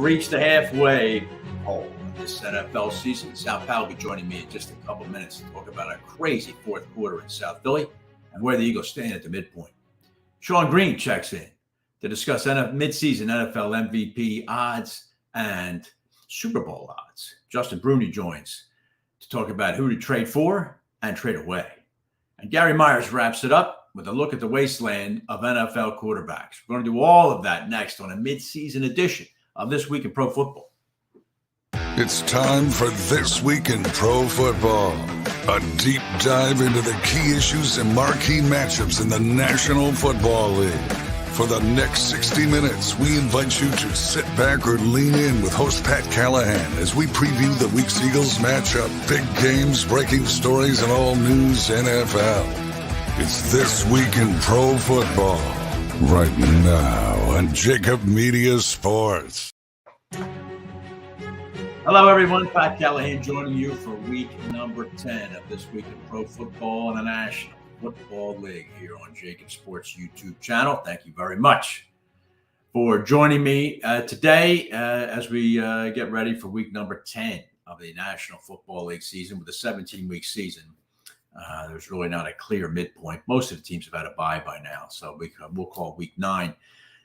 reached the halfway hole of this NFL season. Sal Paolantonio will be joining me in just a couple minutes to talk about a crazy fourth quarter in South Philly and where the Eagles stand at the midpoint. Sean Green checks in to discuss midseason NFL MVP odds and Super Bowl odds. Justin Bruni joins to talk about who to trade for and trade away. And Gary Myers wraps it up with a look at the wasteland of NFL quarterbacks. We're going to do all of that next on a midseason edition of This Week in Pro Football. It's time for This Week in Pro Football, a deep dive into the key issues and marquee matchups in the National Football League. For the next 60 minutes, we invite you to sit back or lean in with host Pat Callahan as we preview the week's Eagles matchup, big games, breaking stories, and all news NFL. It's This Week in Pro Football, right now on JAKIB Media Sports. Hello, everyone. Pat Callahan joining you for week number 10 of This Week in Pro Football in the National Football League here on JAKIB Sports YouTube channel. Thank you very much for joining me today as we get ready for week number 10 of the National Football League season with a 17-week season. There's really not a clear midpoint. Most of the teams have had a bye by now, so we'll call week 9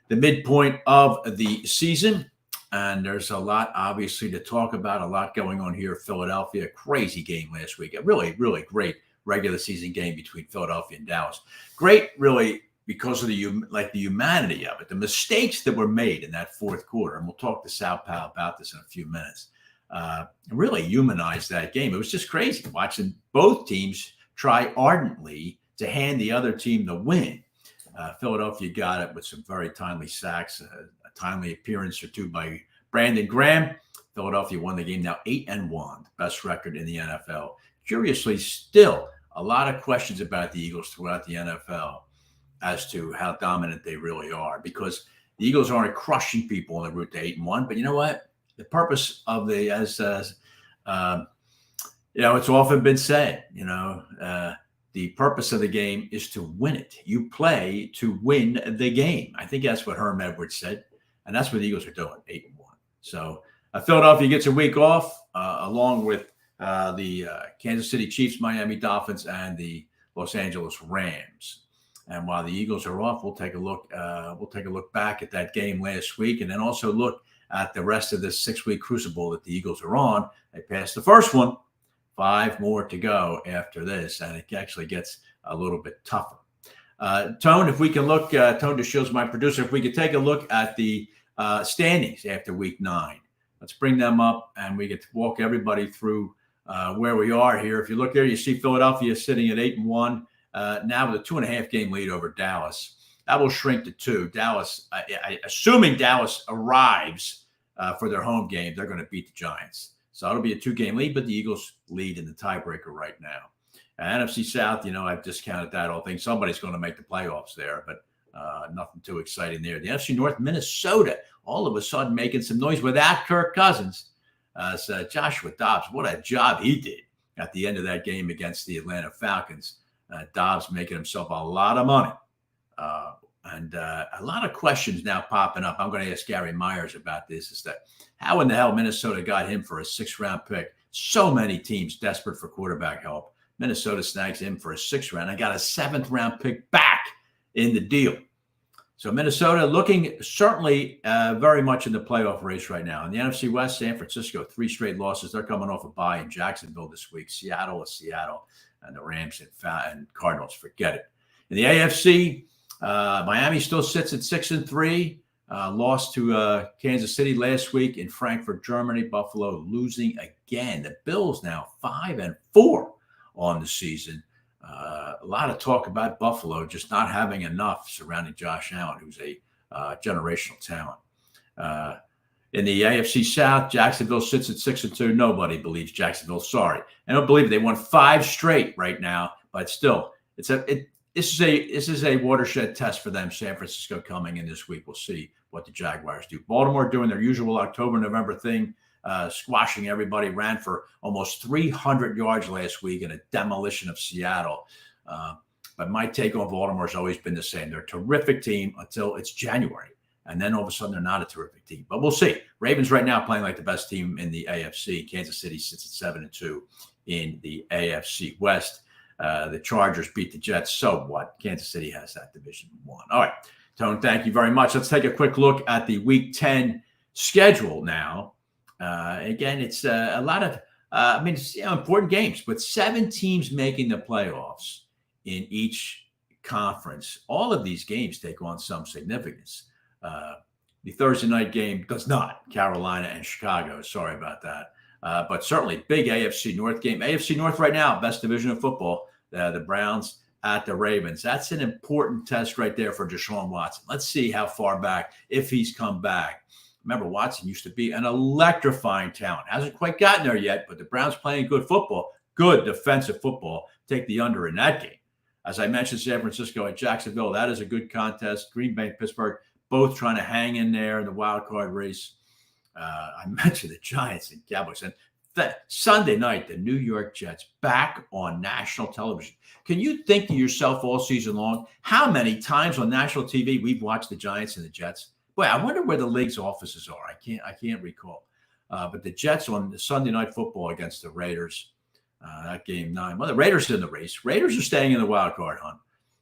the midpoint of the season. And there's a lot, obviously, to talk about, a lot going on here in Philadelphia. Crazy game last week. A really, really great regular season game between Philadelphia and Dallas. Great, really, because of the humanity of it, the mistakes that were made in that fourth quarter. And we'll talk to Sal Paolantonio about this in a few minutes. Really humanized that game. It was just crazy watching both teams try ardently to hand the other team the win. Philadelphia got it with some very timely sacks, a timely appearance or two by Brandon Graham. Philadelphia won the game now 8-1, best record in the NFL. Curiously, still a lot of questions about the Eagles throughout the NFL as to how dominant they really are, because the Eagles aren't crushing people on the route to 8-1. But you know what? The purpose of it's often been said, the purpose of the game is to win it. You play to win the game. I think that's what Herm Edwards said, and that's what the Eagles are doing, 8-1. So Philadelphia gets a week off, along with the Kansas City Chiefs, Miami Dolphins, and the Los Angeles Rams. And while the Eagles are off, we'll take a look. We'll take a look back at that game last week, and then also look at the rest of this 6-week crucible that the Eagles are on. They passed the first one. 5 more to go after this, and it actually gets a little bit tougher. Tone, if we can look, Tone DeShill's my producer, if we could take a look at the standings after week 9. Let's bring them up, and we get to walk everybody through where we are here. If you look there, you see Philadelphia sitting at 8-1, now with a 2.5-game lead over Dallas. That will shrink to 2. Dallas, assuming Dallas arrives for their home game, they're going to beat the Giants. So it'll be a 2-game lead, but the Eagles lead in the tiebreaker right now. NFC South, I've discounted that whole thing. Somebody's going to make the playoffs there, but nothing too exciting there. The NFC North, Minnesota, all of a sudden making some noise without Kirk Cousins. So Joshua Dobbs, what a job he did at the end of that game against the Atlanta Falcons. Dobbs making himself a lot of money. And a lot of questions now popping up. I'm going to ask Gary Myers about this, is that how in the hell Minnesota got him for a 6th-round pick? So many teams desperate for quarterback help. Minnesota snags him for a 6th round. I got a 7th-round pick back in the deal. So Minnesota looking certainly very much in the playoff race right now. In the NFC West, San Francisco, 3 straight losses. They're coming off a bye in Jacksonville this week. Seattle is Seattle, and the Rams and Cardinals, forget it. In the AFC, Miami still sits at 6-3. Lost to Kansas City last week. In Frankfurt, Germany. Buffalo losing again. The Bills now 5-4 on the season. A lot of talk about Buffalo just not having enough surrounding Josh Allen, who's a generational talent. In the AFC South, Jacksonville sits at 6-2. Nobody believes Jacksonville. Sorry, I don't believe it. They won 5 straight right now, but still, this is a watershed test for them. San Francisco coming in this week. We'll see what the Jaguars do. Baltimore doing their usual October-November thing, squashing everybody, ran for almost 300 yards last week in a demolition of Seattle. But my take on Baltimore has always been the same. They're a terrific team until it's January. And then all of a sudden, they're not a terrific team. But we'll see. Ravens right now playing like the best team in the AFC. Kansas City sits at 7-2 in the AFC West. The Chargers beat the Jets. So what? Kansas City has that division won. All right, Tone, thank you very much. Let's take a quick look at the Week 10 schedule now. Again, it's a lot of, it's important games, but 7 teams making the playoffs in each conference. All of these games take on some significance. The Thursday night game does not. Carolina and Chicago. Sorry about that. But certainly big AFC North game. AFC North right now, best division of football. The Browns at the Ravens. That's an important test right there for Deshaun Watson. Let's see how far back, if he's come back. Remember, Watson used to be an electrifying talent. Hasn't quite gotten there yet, but the Browns playing good football, good defensive football. Take the under in that game. As I mentioned, San Francisco at Jacksonville, that is a good contest. Green Bay, Pittsburgh, both trying to hang in there in the wild card race. I mentioned the Giants and Cowboys. And that Sunday night, the New York Jets back on national television. Can you think to yourself all season long how many times on national TV we've watched the Giants and the Jets? Boy, I wonder where the league's offices are. I can't recall. But the Jets on the Sunday night football against the Raiders, that game 9. Well, the Raiders are in the race. Raiders are staying in the wild card hunt.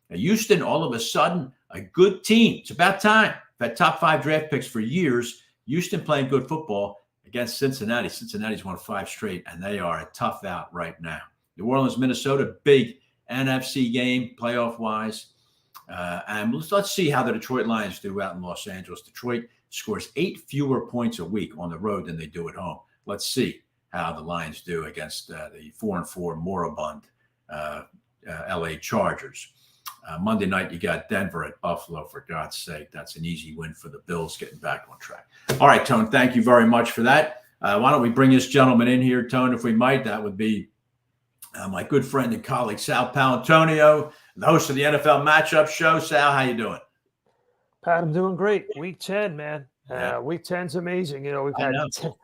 Now, Houston, all of a sudden, a good team. It's about time. Had top 5 draft picks for years. Houston playing good football against Cincinnati. Cincinnati's won 5 straight, and they are a tough out right now. New Orleans, Minnesota, big NFC game, playoff-wise. And let's see how the Detroit Lions do out in Los Angeles. Detroit scores 8 fewer points a week on the road than they do at home. Let's see how the Lions do against the 4-4 moribund LA Chargers. Monday night, you got Denver at Buffalo, for God's sake. That's an easy win for the Bills getting back on track. All right, Tone, thank you very much for that. Why don't we bring this gentleman in here, Tone, if we might? That would be my good friend and colleague, Sal Paolantonio, the host of the NFL Matchup Show. Sal, how you doing? Pat, I'm doing great. Week 10, man. Week 10's amazing. You know,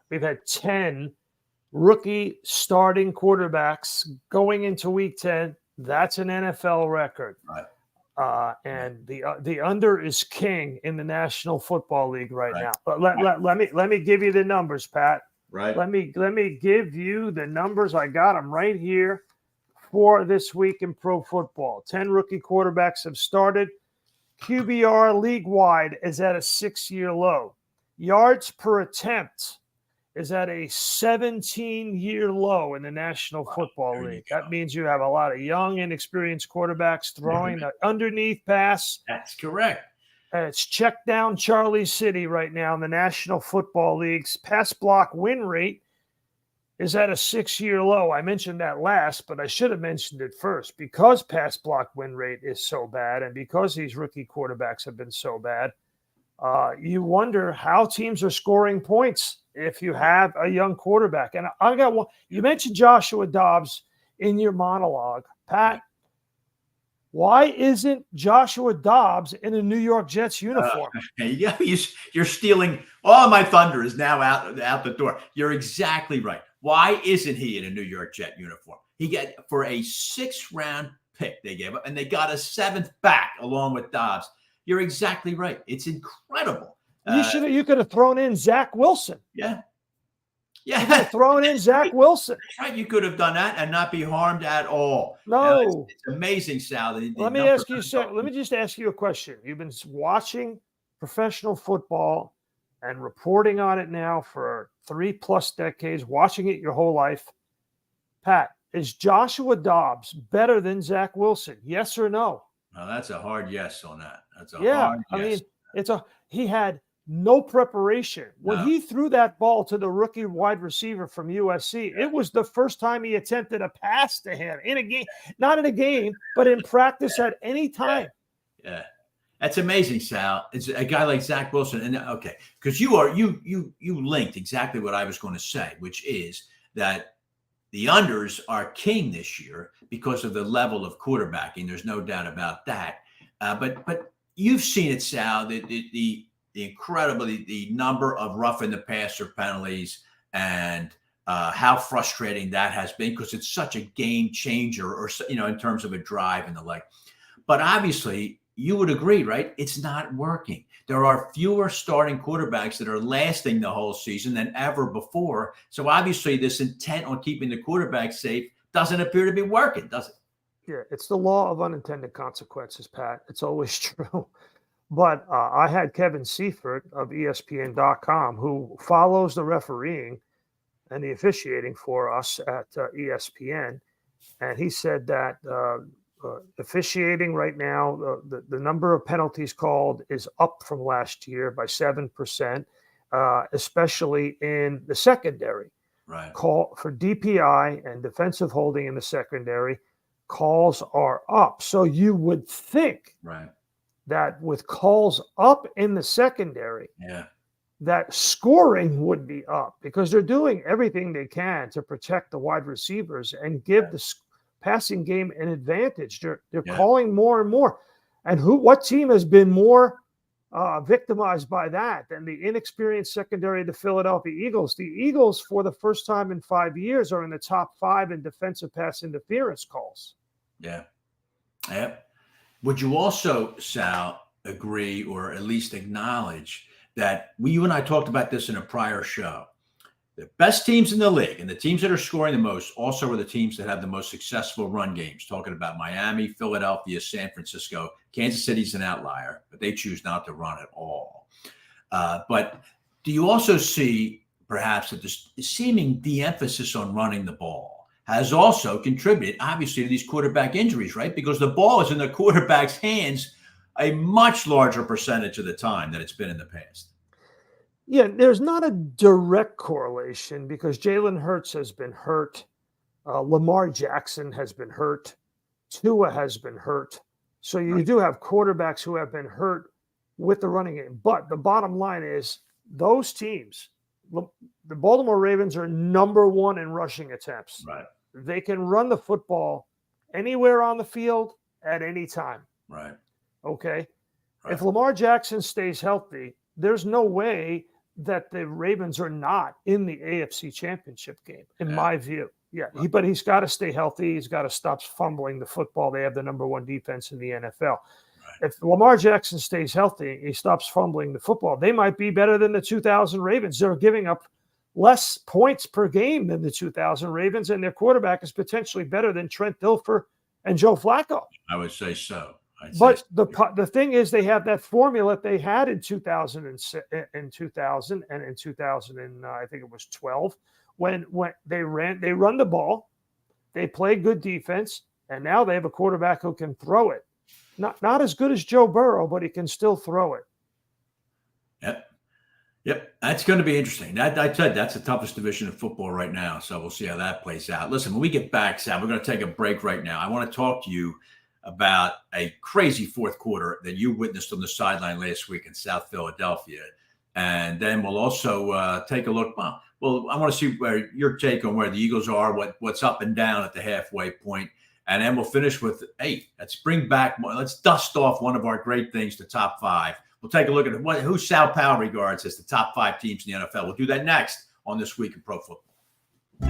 we've had 10 rookie starting quarterbacks going into Week 10. That's an NFL record. Right. And the under is king in the National Football League right now. But let me give you the numbers, Pat. Right. Let me give you the numbers. I got them right here for this week in pro football. 10 rookie quarterbacks have started. QBR league-wide is at a 6-year low. Yards per attempt is at a 17-year low in the National Football League. That means you have a lot of young, inexperienced quarterbacks throwing the underneath pass. That's correct. It's check down Charlie City right now in the National Football League's pass block win rate is at a 6-year low. I mentioned that last, but I should have mentioned it first. Because pass block win rate is so bad and because these rookie quarterbacks have been so bad, you wonder how teams are scoring points if you have a young quarterback. And I got one. You mentioned Joshua Dobbs in your monologue. Pat, why isn't Joshua Dobbs in a New York Jets uniform? You're stealing all my thunder is now out the door. You're exactly right. Why isn't he in a New York Jet uniform? He got for a 6th-round pick they gave up, and they got a 7th back along with Dobbs. You're exactly right. It's incredible. You could have thrown in Zach Wilson. Yeah. You could have thrown in Zach Wilson. That's right. You could have done that and not be harmed at all. No. It's amazing, Sal. Let me just ask you a question. You've been watching professional football and reporting on it now for 3+ decades, watching it your whole life. Pat, is Joshua Dobbs better than Zach Wilson? Yes or no? No, that's a hard yes on that. That's a hard yes. I mean, he had no preparation. When he threw that ball to the rookie wide receiver from USC, it was the first time he attempted a pass to him in a game, not in a game, but in practice at any time. Yeah. That's amazing, Sal. It's a guy like Zach Wilson. And okay, because you linked exactly what I was going to say, which is that the unders are king this year because of the level of quarterbacking. There's no doubt about that. But you've seen it, Sal, the number of roughing the passer penalties and how frustrating that has been because it's such a game changer or, in terms of a drive and the like. But obviously, you would agree, right? It's not working. There are fewer starting quarterbacks that are lasting the whole season than ever before. So obviously this intent on keeping the quarterback safe doesn't appear to be working, does it? Yeah, it's the law of unintended consequences, Pat. It's always true. But I had Kevin Seifert of ESPN.com, who follows the refereeing and the officiating for us at ESPN. And he said that officiating right now, the number of penalties called is up from last year by 7%, especially in the secondary. Right. Call for DPI and defensive holding in the secondary, calls are up. So you would think that with calls up in the secondary, that scoring would be up because they're doing everything they can to protect the wide receivers and give the passing game an advantage. They're calling more and more. And what team has been more victimized by that than the inexperienced secondary of the Philadelphia Eagles? The Eagles, for the first time in 5 years, are in the top 5 in defensive pass interference calls. Yeah. Would you also, Sal, agree or at least acknowledge that you and I talked about this in a prior show? The best teams in the league and the teams that are scoring the most also are the teams that have the most successful run games. Talking about Miami, Philadelphia, San Francisco. Kansas City's an outlier, but they choose not to run at all. But do you also see perhaps that this seeming de-emphasis on running the ball has also contributed, obviously, to these quarterback injuries, right? Because the ball is in the quarterback's hands a much larger percentage of the time than it's been in the past. Yeah, there's not a direct correlation because Jalen Hurts has been hurt. Lamar Jackson has been hurt. Tua has been hurt. So you do have quarterbacks who have been hurt with the running game. But the bottom line is those teams, the Baltimore Ravens are number 1 in rushing attempts. Right. They can run the football anywhere on the field at any time. Right. Okay. Right. If Lamar Jackson stays healthy, there's no way that the Ravens are not in the AFC Championship game, in my view. Yeah, but he's got to stay healthy. He's got to stop fumbling the football. They have the number 1 defense in the NFL. Right. If Lamar Jackson stays healthy, he stops fumbling the football, they might be better than the 2000 Ravens. They're giving up less points per game than the 2000 Ravens, and their quarterback is potentially better than Trent Dilfer and Joe Flacco. I would say so. But the thing is, they have that formula they had in 2000 and in 2000 and in 2000 and I think it was 12 when they run the ball, they play good defense, and now they have a quarterback who can throw it. Not as good as Joe Burrow, but he can still throw it. Yep. That's going to be interesting. I said that's the toughest division of football right now. So we'll see how that plays out. Listen, when we get back, Sam, we're going to take a break right now. I want to talk to you about a crazy fourth quarter that you witnessed on the sideline last week in South Philadelphia. And then we'll also take a look. Well, I want to see where your take on where the Eagles are, what's up and down at the halfway point. And then we'll finish with, let's dust off one of our great things, the top 5. We'll take a look at who Sal Pao regards as the top 5 teams in the NFL. We'll do that next on This Week in Pro Football.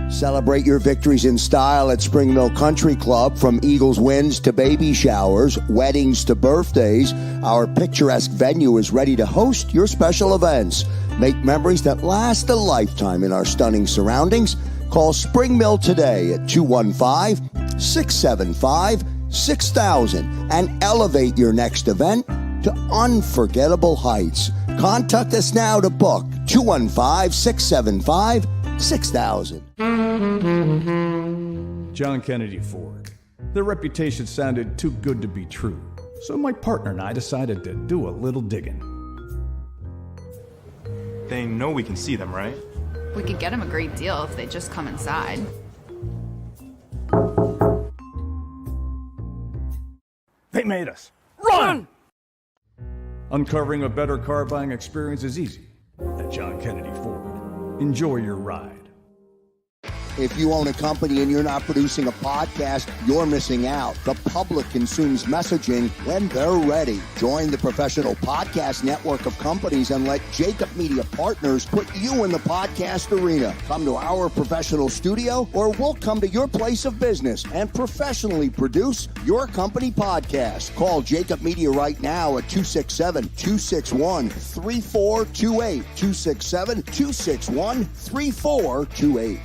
Celebrate your victories in style at Spring Mill Country Club. From Eagles wins to baby showers, weddings to birthdays, our picturesque venue is ready to host your special events. Make memories that last a lifetime in our stunning surroundings. Call Spring Mill today at 215-675-6000 and elevate your next event to unforgettable heights. Contact us now to book 215-675-6000. John Kennedy Ford. Their reputation sounded too good to be true, so my partner and I decided to do a little digging. They know we can see them, right? We could get them a great deal if they just come inside. They made us. Run! Uncovering a better car buying experience is easy at John Kennedy Ford. Enjoy your ride. If you own a company and you're not producing a podcast, you're missing out. The public consumes messaging when they're ready. Join the professional podcast network of companies and let JAKIB Media Partners put you in the podcast arena. Come to our professional studio, or we'll come to your place of business and professionally produce your company podcast. Call JAKIB Media right now at 267-261-3428. 267-261-3428.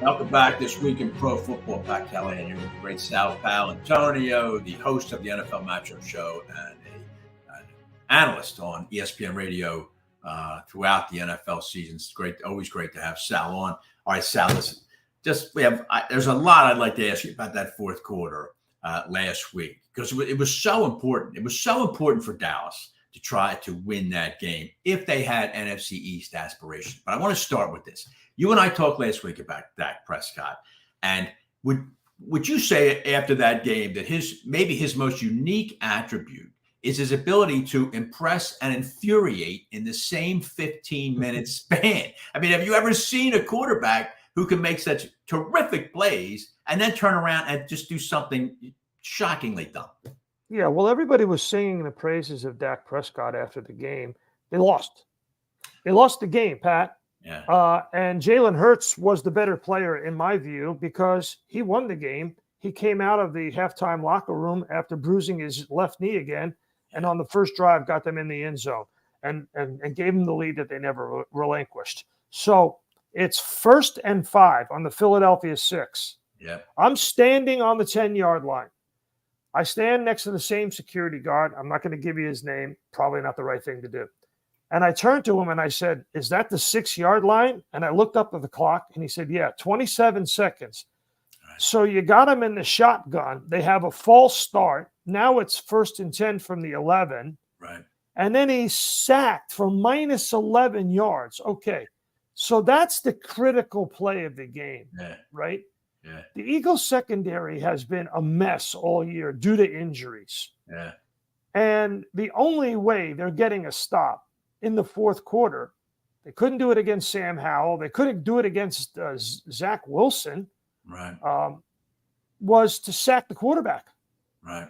Welcome back this week in pro football. Pat Callahan here with the great Sal Paolantonio, the host of the NFL Matchup Show and an analyst on ESPN Radio throughout the NFL season. It's great, always great to have Sal on. All right, Sal, listen, there's a lot I'd like to ask you about that fourth quarter last week, because it was so important. It was so important for Dallas to try to win that game if they had NFC East aspirations. But I want to start with this. You and I talked last week about Dak Prescott, and would you say after that game that maybe his most unique attribute is his ability to impress and infuriate in the same 15-minute span? I mean, have you ever seen a quarterback who can make such terrific plays and then turn around and just do something shockingly dumb? Yeah, well, everybody was singing the praises of Dak Prescott after the game. They lost. They lost the game, Pat. Yeah. And Jalen Hurts was the better player in my view because he won the game. He came out of the halftime locker room after bruising his left knee again, and on the first drive got them in the end zone and gave them the lead that they never relinquished. So it's 1st and 5 on the Philadelphia 6. Yeah. I'm standing on the 10-yard line. I stand next to the same security guard. I'm not going to give you his name. Probably not the right thing to do. And I turned to him and I said, "Is that the 6-yard line?" And I looked up at the clock and he said, "Yeah, 27 seconds. Right. So you got him in the shotgun. They have a false start. Now it's 1st and 10 from the 11. Right. And then he's sacked for minus 11 yards. Okay. So that's the critical play of the game, right? Yeah. The Eagles secondary has been a mess all year due to injuries. Yeah. And the only way they're getting a stop in the fourth quarter, they couldn't do it against Sam Howell. They couldn't do it against Zach Wilson. Right. Was to sack the quarterback. Right.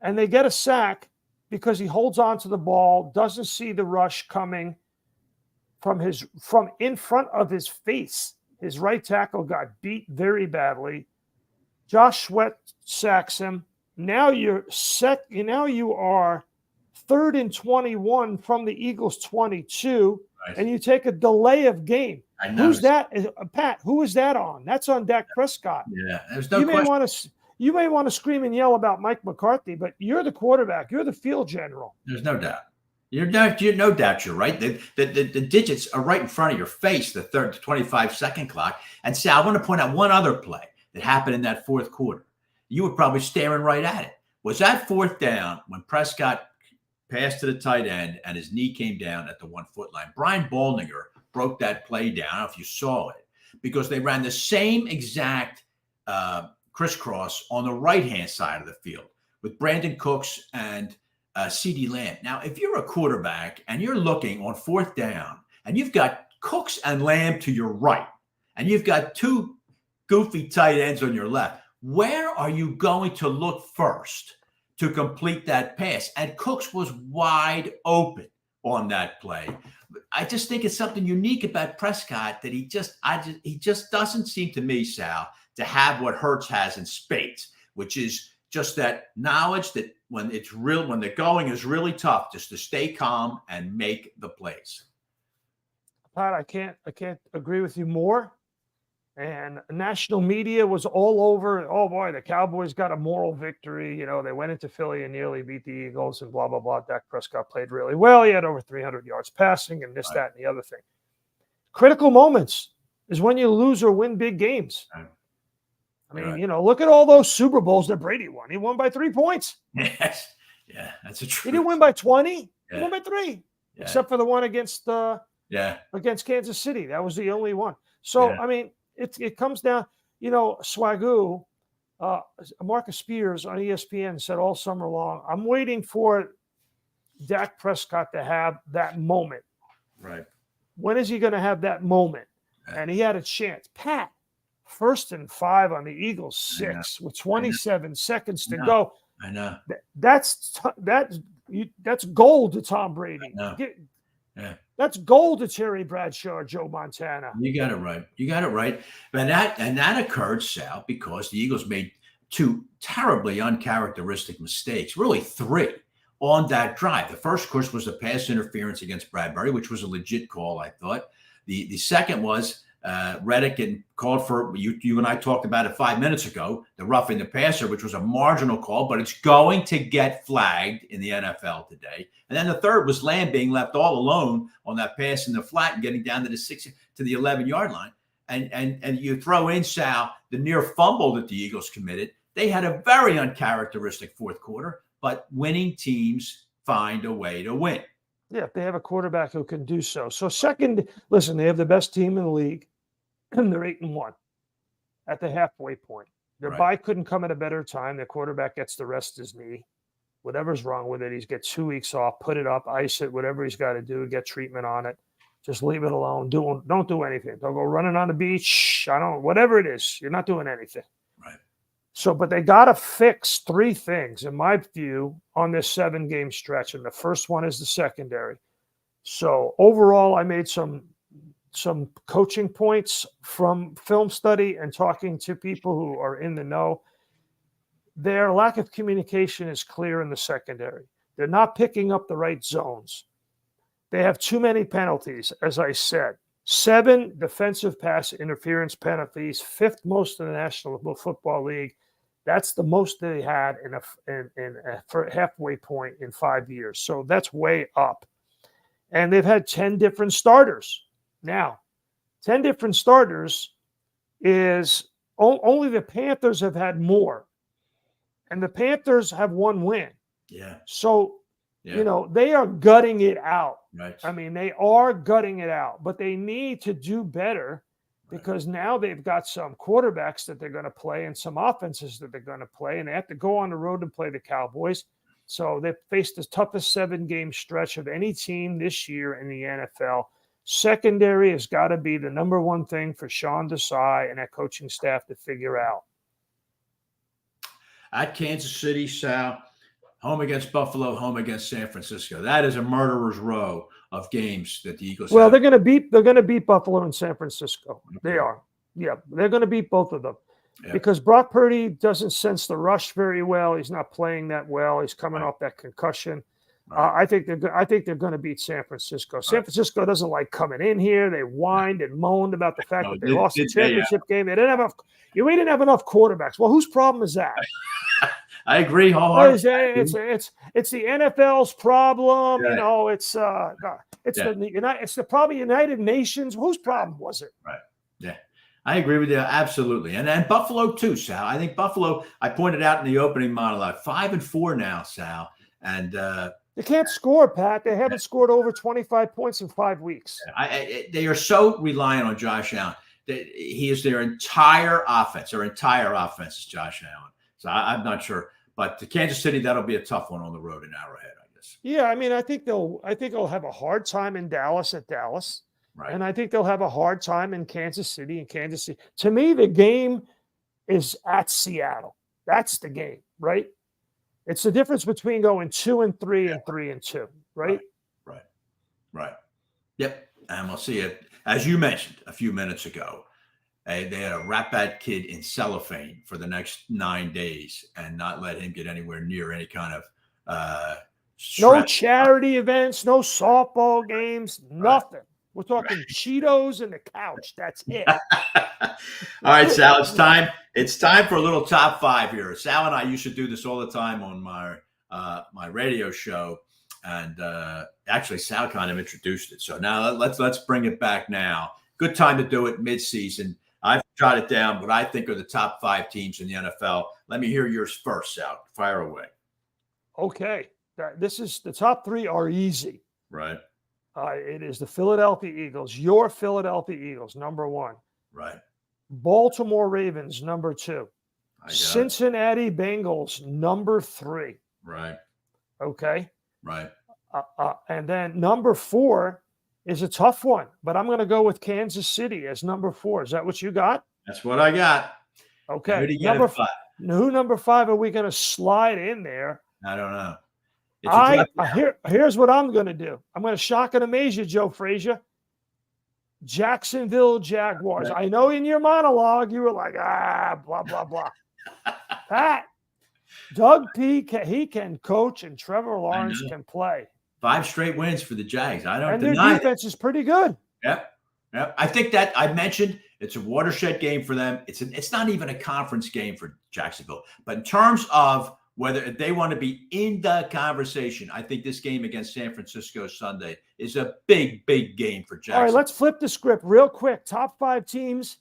And they get a sack because he holds on to the ball, doesn't see the rush coming from in front of his face. His right tackle got beat very badly. Josh Sweat sacks him. Now you are 3rd and 21 from the Eagles 22, right. And you take a delay of game. Who's that? Pat, who is that on? That's on Dak Prescott. Yeah, there's no question. You may want to scream and yell about Mike McCarthy, but you're the quarterback. You're the field general. There's no doubt. You're no doubt you're right. The digits are right in front of your face, the 25-second clock. And Sal, I want to point out one other play that happened in that fourth quarter. You were probably staring right at it. Was that 4th down when Prescott passed to the tight end and his knee came down at the 1-foot line? Brian Baldinger broke that play down. I don't know if you saw it, because they ran the same exact crisscross on the right-hand side of the field with Brandon Cooks and CeeDee Lamb. Now, if you're a quarterback and you're looking on 4th down and you've got Cooks and Lamb to your right and you've got 2 goofy tight ends on your left, where are you going to look first to complete that pass? And Cooks was wide open on that play. I just think it's something unique about Prescott that he just doesn't seem to me, Sal, to have what Hurts has in spades, which is just that knowledge that when the going is really tough, just to stay calm and make the plays. Pat, I can't agree with you more. And national media was all over. Oh boy, the Cowboys got a moral victory. You know, they went into Philly and nearly beat the Eagles and blah, blah, blah. Dak Prescott played really well. He had over 300 yards passing and this, right. that, and the other thing. Critical moments is when you lose or win big games. Right. I mean, you know, look at all those Super Bowls that Brady won. He won by 3 points. Yes. Yeah, that's a truth. He didn't win by 20. Yeah. He won by 3, yeah. except for the one against Kansas City. That was the only one. So, Yeah. I mean, it comes down, Swagoo, Marcus Spears on ESPN said all summer long, I'm waiting for Dak Prescott to have that moment. Right. When is he going to have that moment? And he had a chance. Pat, 1st and 5 on the Eagles 6 with 27 seconds to go. I know. That's gold to Tom Brady. Yeah. That's gold to Terry Bradshaw or Joe Montana. You got it right. And that occurred, Sal, because the Eagles made 2 terribly uncharacteristic mistakes, really 3 on that drive. The first, of course, was the pass interference against Bradbury, which was a legit call, I thought. The second was Reddick and called for, you and I talked about it 5 minutes ago, the roughing the passer, which was a marginal call, but it's going to get flagged in the NFL today. And then the third was Lamb being left all alone on that pass in the flat and getting down to the 11-yard line. And you throw in, Sal, the near fumble that the Eagles committed. They had a very uncharacteristic fourth quarter, but winning teams find a way to win. Yeah, if they have a quarterback who can do so. So second, listen, they have the best team in the league, and they're 8-1 at the halfway point. Their bye couldn't come at a better time. Their quarterback gets to rest his knee. Whatever's wrong with it, he's got 2 weeks off, put it up, ice it, whatever he's got to do, get treatment on it. Just leave it alone. Don't do anything. Don't go running on the beach. Whatever it is, you're not doing anything. Right. So, but they got to fix 3 things, in my view, on this 7-game stretch. And the first one is the secondary. So overall, I made some coaching points from film study and talking to people who are in the know. Their lack of communication is clear in the secondary. They're not picking up the right zones. They have too many penalties, as I said. 7 defensive pass interference penalties, 5th most in the National Football League. That's the most they had in a halfway point in 5 years. So that's way up. And they've had 10 different starters. Now, 10 different starters is only the Panthers have had more. And the Panthers have 1 win. Yeah. So, they are gutting it out. Right. I mean, they are gutting it out, but they need to do better because now they've got some quarterbacks that they're going to play and some offenses that they're going to play, and they have to go on the road and play the Cowboys. So they've faced the toughest 7-game stretch of any team this year in the NFL. Secondary has got to be the number one thing for Sean Desai and that coaching staff to figure out. At Kansas City, Sal, home against Buffalo, home against San Francisco. That is a murderer's row of games that the Eagles have. They're going to beat Buffalo and San Francisco. Okay. They are. Yeah, they're going to beat both of them. Yeah. Because Brock Purdy doesn't sense the rush very well. He's not playing that well. He's coming off that concussion. I think they're going to beat San Francisco. San Francisco doesn't like coming in here. They whined and moaned about the fact that they lost the championship game. We didn't have enough quarterbacks. Well, whose problem is that? I agree wholeheartedly. It's the NFL's problem. Right. It's the probably United Nations. Whose problem was it? Right. Yeah. I agree with you. Absolutely. And Buffalo too, Sal. I think Buffalo, I pointed out in the opening monologue, 5-4 now, Sal. And they can't score, Pat. They haven't scored over 25 points in 5 weeks. They are so reliant on Josh Allen. He is their entire offense. Their entire offense is Josh Allen. So I'm not sure. But to Kansas City, that'll be a tough one on the road in Arrowhead, I guess. Yeah, I mean, I think they'll have a hard time in Dallas at Dallas. Right. And I think they'll have a hard time in Kansas City. To me, the game is at Seattle. That's the game, right? It's the difference between going 2-3 and 3-2, right? Right. Yep. And we'll see it. As you mentioned a few minutes ago, they had to wrap that kid in cellophane for the next 9 days and not let him get anywhere near any kind of no charity events, no softball games, nothing. Right. We're talking Cheetos and the couch. That's it. All right, Sal, it's time for a little top 5 here. Sal and I used to do this all the time on my radio show. And actually, Sal kind of introduced it. So now let's bring it back now. Good time to do it mid-season. I've jotted down what I think are the top 5 teams in the NFL. Let me hear yours first, Sal. Fire away. Okay. This is the top 3 are easy. Right. It is the Philadelphia Eagles, your Philadelphia Eagles, number 1. Right. Baltimore Ravens, number 2. I got it. Cincinnati Bengals, number 3. Right. Okay. Right. And then number 4 is a tough one, but I'm going to go with Kansas City as number 4. Is that what you got? That's what I got. Okay. Who do you get at 5? Who number 5 are we going to slide in there? I don't know. It's Here's what I'm going to do. I'm going to shock and amaze you, Joe Frazier. Jacksonville Jaguars. Right. I know in your monologue you were like, blah, blah, blah. Pat, Doug P, he can coach and Trevor Lawrence can play. 5 straight wins for the Jags. I don't and deny their defense is pretty good. Yep. I think that I mentioned it's a watershed game for them. It's not even a conference game for Jacksonville. But in terms of whether they want to be in the conversation, I think this game against San Francisco Sunday is a big, big game for Jacksonville. All right, let's flip the script real quick. Top 5 teams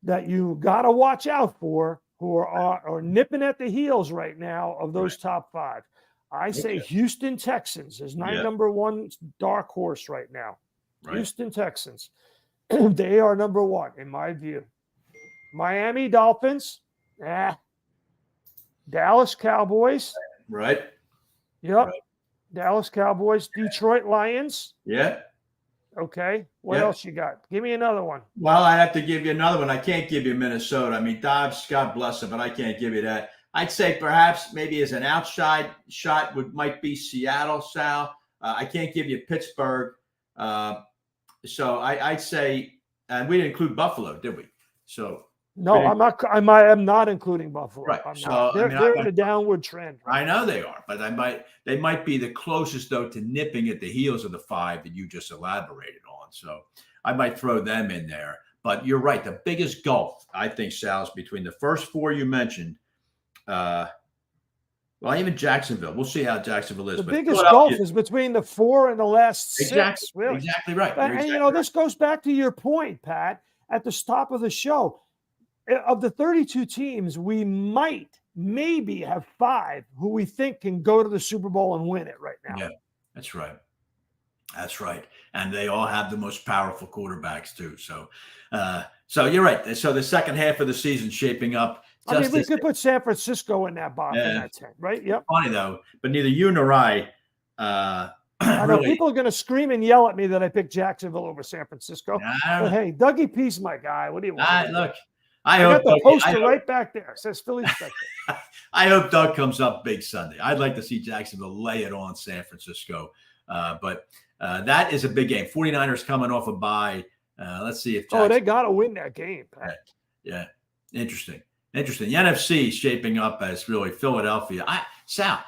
that you got to watch out for who are nipping at the heels right now of those top 5. I say Houston Texans is number 1 dark horse right now. Right. Houston Texans. They are number 1 in my view. Miami Dolphins. Dallas Cowboys. Right. Yep. Right. Dallas Cowboys. Detroit Lions. Yeah. Okay. What else you got? Give me another one. Well, I have to give you another one. I can't give you Minnesota. I mean, Dobbs, God bless him, but I can't give you that. I'd say perhaps maybe as an outside shot might be Seattle, Sal. I can't give you Pittsburgh. So I'd say, and we didn't include Buffalo, did we? So no, I'm not. I am not including Buffalo. Right. So they're in a downward trend. Right? I know they are, but they might be the closest though to nipping at the heels of the 5 that you just elaborated on. So I might throw them in there. But you're right. The biggest gulf, I think, Sal, is between the first 4 you mentioned. Well, even Jacksonville. We'll see how Jacksonville is. The biggest gulf is between the 4 and the last 6. Really. Exactly right. And this goes back to your point, Pat, at the top of the show. Of the 32 teams, we maybe have 5 who we think can go to the Super Bowl and win it right now. Yeah, that's right. That's right. And they all have the most powerful quarterbacks too. So you're right. So the second half of the season shaping up. I mean, we could put San Francisco in that box, in that tent, right? Yep. Funny though, but neither you nor I I know people are going to scream and yell at me that I picked Jacksonville over San Francisco. But hey, Dougie P's my guy. What do you want? Look, I got the poster right back there. It says Philly Spectre. I hope Doug comes up big Sunday. I'd like to see Jacksonville lay it on San Francisco. But that is a big game. 49ers coming off a bye. Let's see if they got to win that game, Pat. Yeah. Interesting. The NFC is shaping up as really Philadelphia. Sal,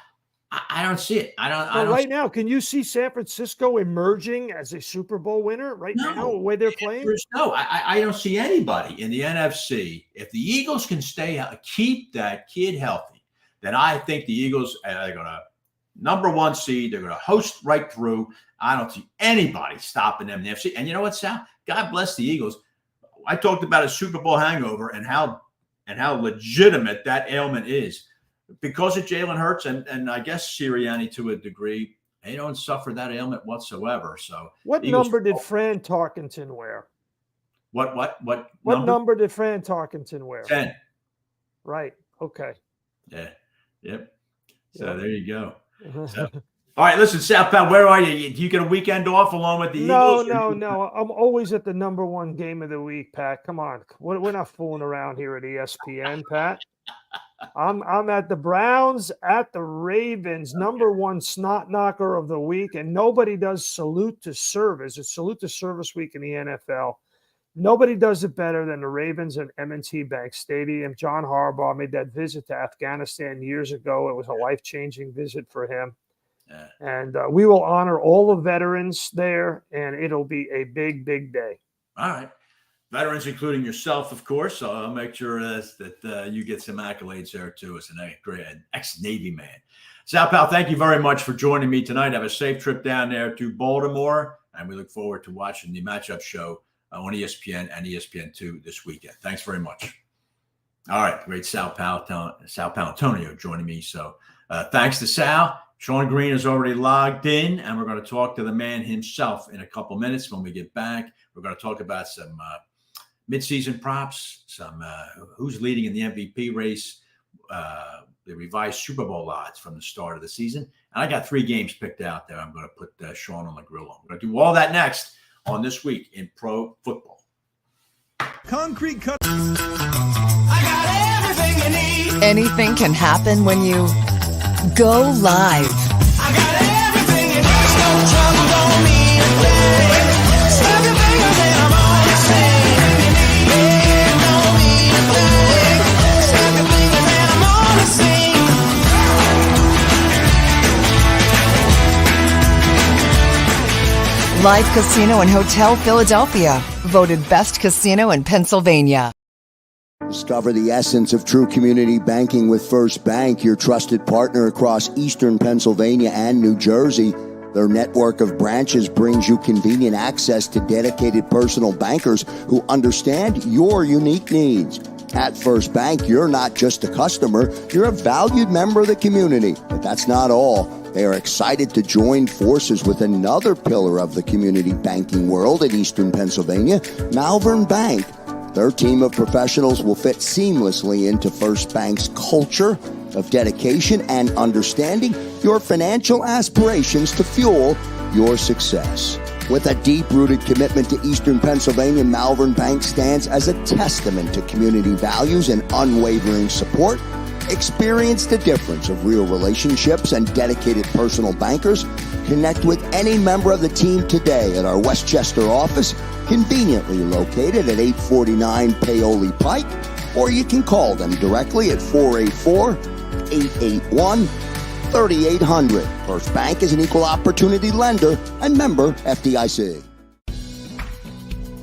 I don't see it. I don't right now, can you see San Francisco emerging as a Super Bowl winner now, the way they're playing? No, I don't see anybody in the NFC. If the Eagles can keep that kid healthy, then I think the Eagles are going to number 1 seed. They're going to host right through. I don't see anybody stopping them in the NFC. And you know what, Sal? God bless the Eagles. I talked about a Super Bowl hangover and how legitimate that ailment is. Because of Jalen Hurts and I guess Sirianni to a degree, they don't suffer that ailment whatsoever. So what number did Fran Tarkenton wear? What number did Fran Tarkenton wear? 10. Right. Okay. Yeah. Yep. So there you go. So, all right, listen, Sal Pal, where are you? Do you get a weekend off along with the Eagles? No. I'm always at the number 1 game of the week, Pat. Come on. We're not fooling around here at ESPN, Pat. I'm at the Browns, at the Ravens, number 1 snot knocker of the week, and nobody does salute to service. It's salute to service week in the NFL. Nobody does it better than the Ravens at M&T Bank Stadium. John Harbaugh made that visit to Afghanistan years ago. It was a life-changing visit for him. Yeah. And we will honor all the veterans there, and it'll be a big, big day. All right. Veterans, including yourself, of course. So I'll make sure that you get some accolades there, too, as an ex-Navy man. Sal Pal, thank you very much for joining me tonight. Have a safe trip down there to Baltimore, and we look forward to watching the matchup show on ESPN and ESPN2 this weekend. Thanks very much. All right, great Sal Paolantonio joining me. So thanks to Sal. Sean Green is already logged in, and we're going to talk to the man himself in a couple minutes when we get back. We're going to talk about some midseason props, some who's leading in the MVP race, the revised Super Bowl odds from the start of the season. And I got 3 games picked out there. I'm going to put Sean on the grill on. We're going to do all that next on This Week in Pro Football. Concrete cut. I got everything you need. Anything can happen when you go live. I got everything you need. There's no trouble, don't need a thing. Snap your fingers and I'm on the scene. Yeah, don't need a thing. Snap your fingers and I'm on the scene. Live Casino and Hotel Philadelphia, voted best casino in Pennsylvania. Discover the essence of true community banking with First Bank, your trusted partner across eastern Pennsylvania and New Jersey. Their network of branches brings you convenient access to dedicated personal bankers who understand your unique needs. At First Bank, you're not just a customer, you're a valued member of the community. But that's not all. They are excited to join forces with another pillar of the community banking world in eastern Pennsylvania, Malvern Bank. Their team of professionals will fit seamlessly into First Bank's culture of dedication and understanding your financial aspirations to fuel your success. With a deep-rooted commitment to Eastern Pennsylvania, Malvern Bank stands as a testament to community values and unwavering support. Experience the difference of real relationships and dedicated personal bankers. Connect with any member of the team today at our Westchester office, conveniently located at 849 Paoli Pike, or you can call them directly at 484-881-3800. First Bank is an equal opportunity lender and member FDIC.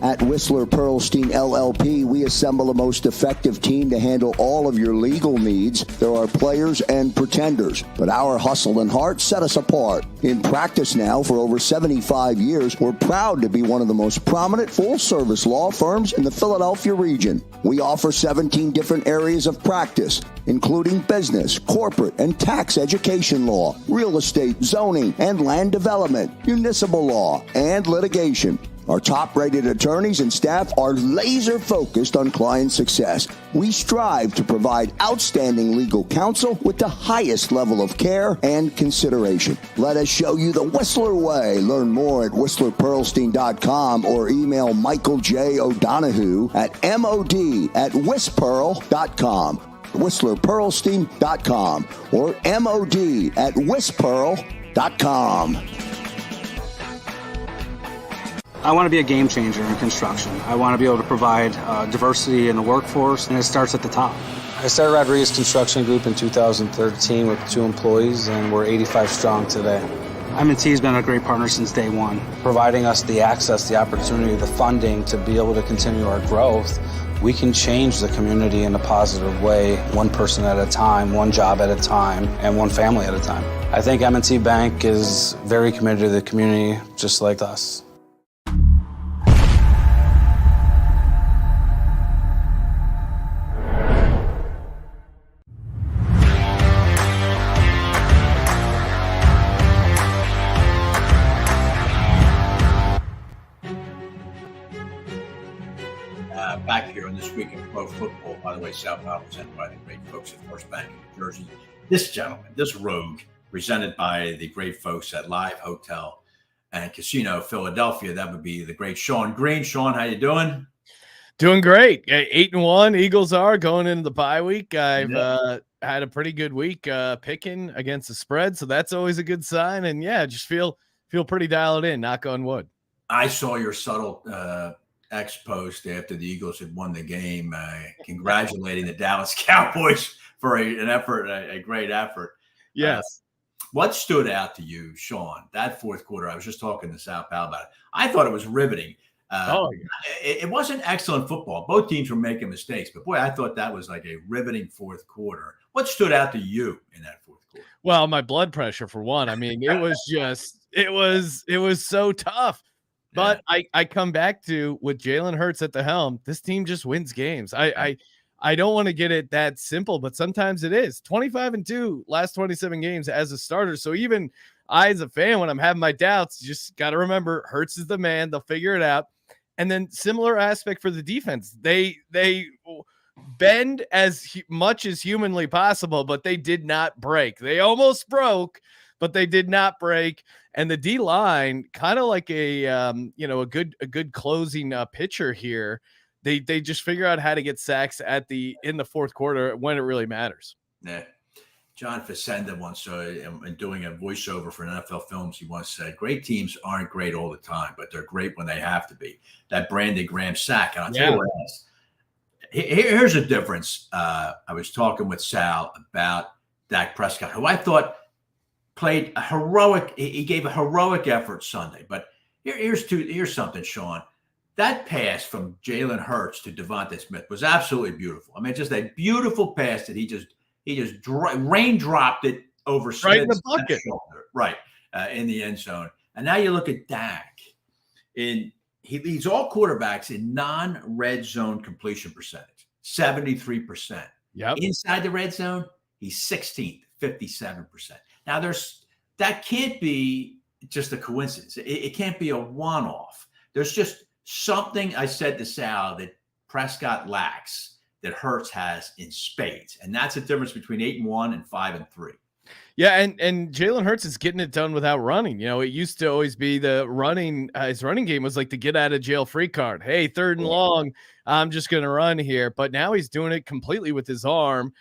At Whistler Pearlstein LLP, we assemble the most effective team to handle all of your legal needs. There are players and pretenders, but our hustle and heart set us apart. In practice now for over 75 years, we're proud to be one of the most prominent full-service law firms in the Philadelphia region. We offer 17 different areas of practice, including business, corporate, and tax education law, real estate, zoning, and land development, municipal law, and litigation. Our top-rated attorneys and staff are laser-focused on client success. We strive to provide outstanding legal counsel with the highest level of care and consideration. Let us show you the Whistler way. Learn more at WhistlerPearlstein.com or email Michael J. O'Donohue at mod@whistpearl.com. WhistlerPearlstein.com or mod@whistpearl.com. I want to be a game changer in construction. I want to be able to provide diversity in the workforce, and it starts at the top. I started Rodriguez Construction Group in 2013 with 2 employees, and we're 85 strong today. M&T has been a great partner since day one, providing us the access, the opportunity, the funding to be able to continue our growth. We can change the community in a positive way, one person at a time, one job at a time, and one family at a time. I think M&T Bank is very committed to the community, just like us. Back here on This Week in Pro Football. By the way, Sal Paolantonio presented by the great folks at First Bank in New Jersey. This gentleman, this rogue, presented by the great folks at Live Hotel and Casino Philadelphia. That would be the great Sean Green. Sean, how you doing? Doing great. 8-1 Eagles are going into the bye week. I've had a pretty good week picking against the spread, so that's always a good sign. And yeah, just feel pretty dialed in, knock on wood. I saw your subtle X post after the Eagles had won the game, congratulating the Dallas Cowboys for a great effort. Yes. What stood out to you, Sean, that fourth quarter? I was just talking to Sal Pal about it. I thought it was riveting. It wasn't excellent football. Both teams were making mistakes, but boy, I thought that was like a riveting fourth quarter. What stood out to you in that fourth quarter? Well, my blood pressure for one. I mean, it was so tough. But I come back to, with Jalen Hurts at the helm, this team just wins games. I don't want to get it that simple, but sometimes it is. 25-2 last 27 games as a starter. So even I, as a fan, when I'm having my doubts, just got to remember Hurts is the man. They'll figure it out. And then similar aspect for the defense. They bend as much as humanly possible, but they did not break. They almost broke, but they did not break. And the D line, kind of like a good closing pitcher here. They just figure out how to get sacks in the fourth quarter when it really matters. Yeah. John Facenda once, in doing a voiceover for NFL Films, he once said, great teams aren't great all the time, but they're great when they have to be. That Brandon Graham sack. And I'll tell you what else. Here's a difference. I was talking with Sal about Dak Prescott, who I thought played a heroic – he gave a heroic effort Sunday. But here's something, Sean. That pass from Jalen Hurts to Devontae Smith was absolutely beautiful. I mean, just a beautiful pass that he just raindropped it over Smith's right in the bucket, shoulder, in the end zone. And now you look at Dak. He leads all quarterbacks in non-red zone completion percentage, 73%. Yep. Inside the red zone, he's 16th, 57%. Now that can't be just a coincidence. It can't be a one-off. There's just something I said to Sal that Prescott lacks that Hurts has in spades. And that's the difference between 8-1 and 5-3. Yeah, and Jalen Hurts is getting it done without running. You know, it used to always be the running. His running game was like the get out of jail free card. Hey, 3rd and long, I'm just going to run here. But now he's doing it completely with his arm.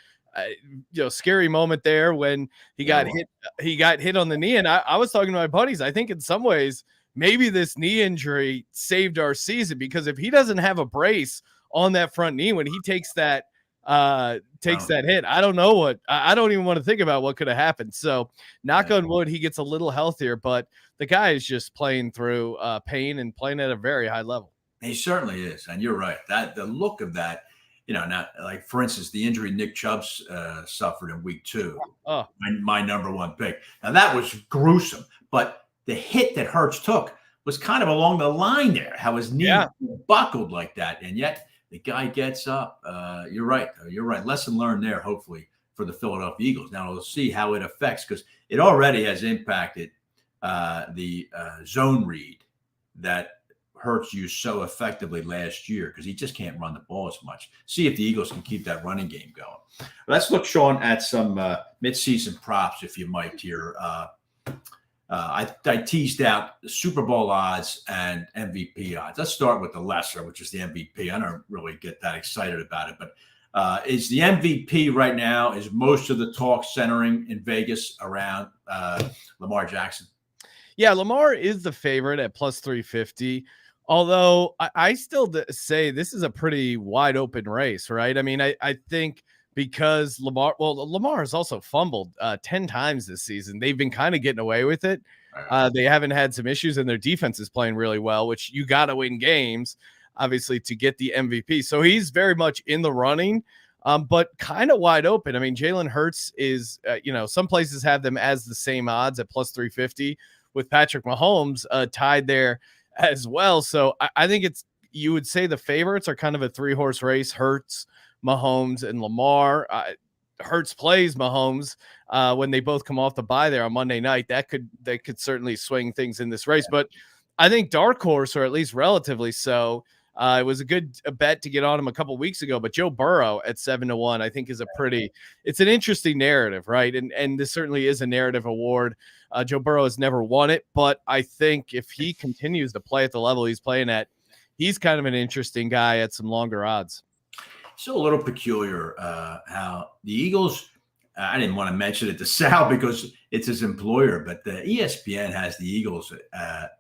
Scary moment there when he got hit. He got hit on the knee, and I was talking to my buddies. I think in some ways maybe this knee injury saved our season, because if he doesn't have a brace on that front knee when he takes that hit, I don't know I don't even want to think about what could have happened. So knock on wood, he gets a little healthier, but the guy is just playing through pain and playing at a very high level. He certainly is. And you're right. That the look of that, now, like for instance, the injury Nick Chubb suffered in week 2, my number 1 pick. Now that was gruesome, but the hit that Hurts took was kind of along the line there, how his knee buckled like that. And yet the guy gets up. You're right. Lesson learned there, hopefully, for the Philadelphia Eagles. Now we'll see how it affects, because it already has impacted the zone read that Hurts used so effectively last year, because he just can't run the ball as much. See if the Eagles can keep that running game going. Let's look, Sean, at some midseason props, if you might, here. I teased out the Super Bowl odds and MVP odds. Let's start with the lesser, which is the MVP. I don't really get that excited about it, but is the MVP right now, is most of the talk centering in Vegas around Lamar Jackson? Yeah, Lamar is the favorite at plus 350. Although I still say this is a pretty wide open race, right? I mean, I think because Lamar has also fumbled 10 times this season. They've been kind of getting away with it. They haven't had some issues, and their defense is playing really well, which you got to win games, obviously, to get the MVP. So he's very much in the running, but kind of wide open. I mean, Jalen Hurts is, some places have them as the same odds at plus 350 with Patrick Mahomes tied there as well. So I think you would say the favorites are kind of a 3-horse race: Hurts, Mahomes, and Lamar. Hurts plays Mahomes when they both come off the bye there on Monday night. That could certainly swing things in this race. But I think dark horse, or at least relatively so, it was a good bet to get on him a couple weeks ago. But Joe Burrow at 7-1, I think, is it's an interesting narrative, right? And this certainly is a narrative award. Joe Burrow has never won it, but I think if he continues to play at the level he's playing at, he's kind of an interesting guy at some longer odds. So a little peculiar how the Eagles, I didn't want to mention it to Sal because it's his employer, but the ESPN has the Eagles,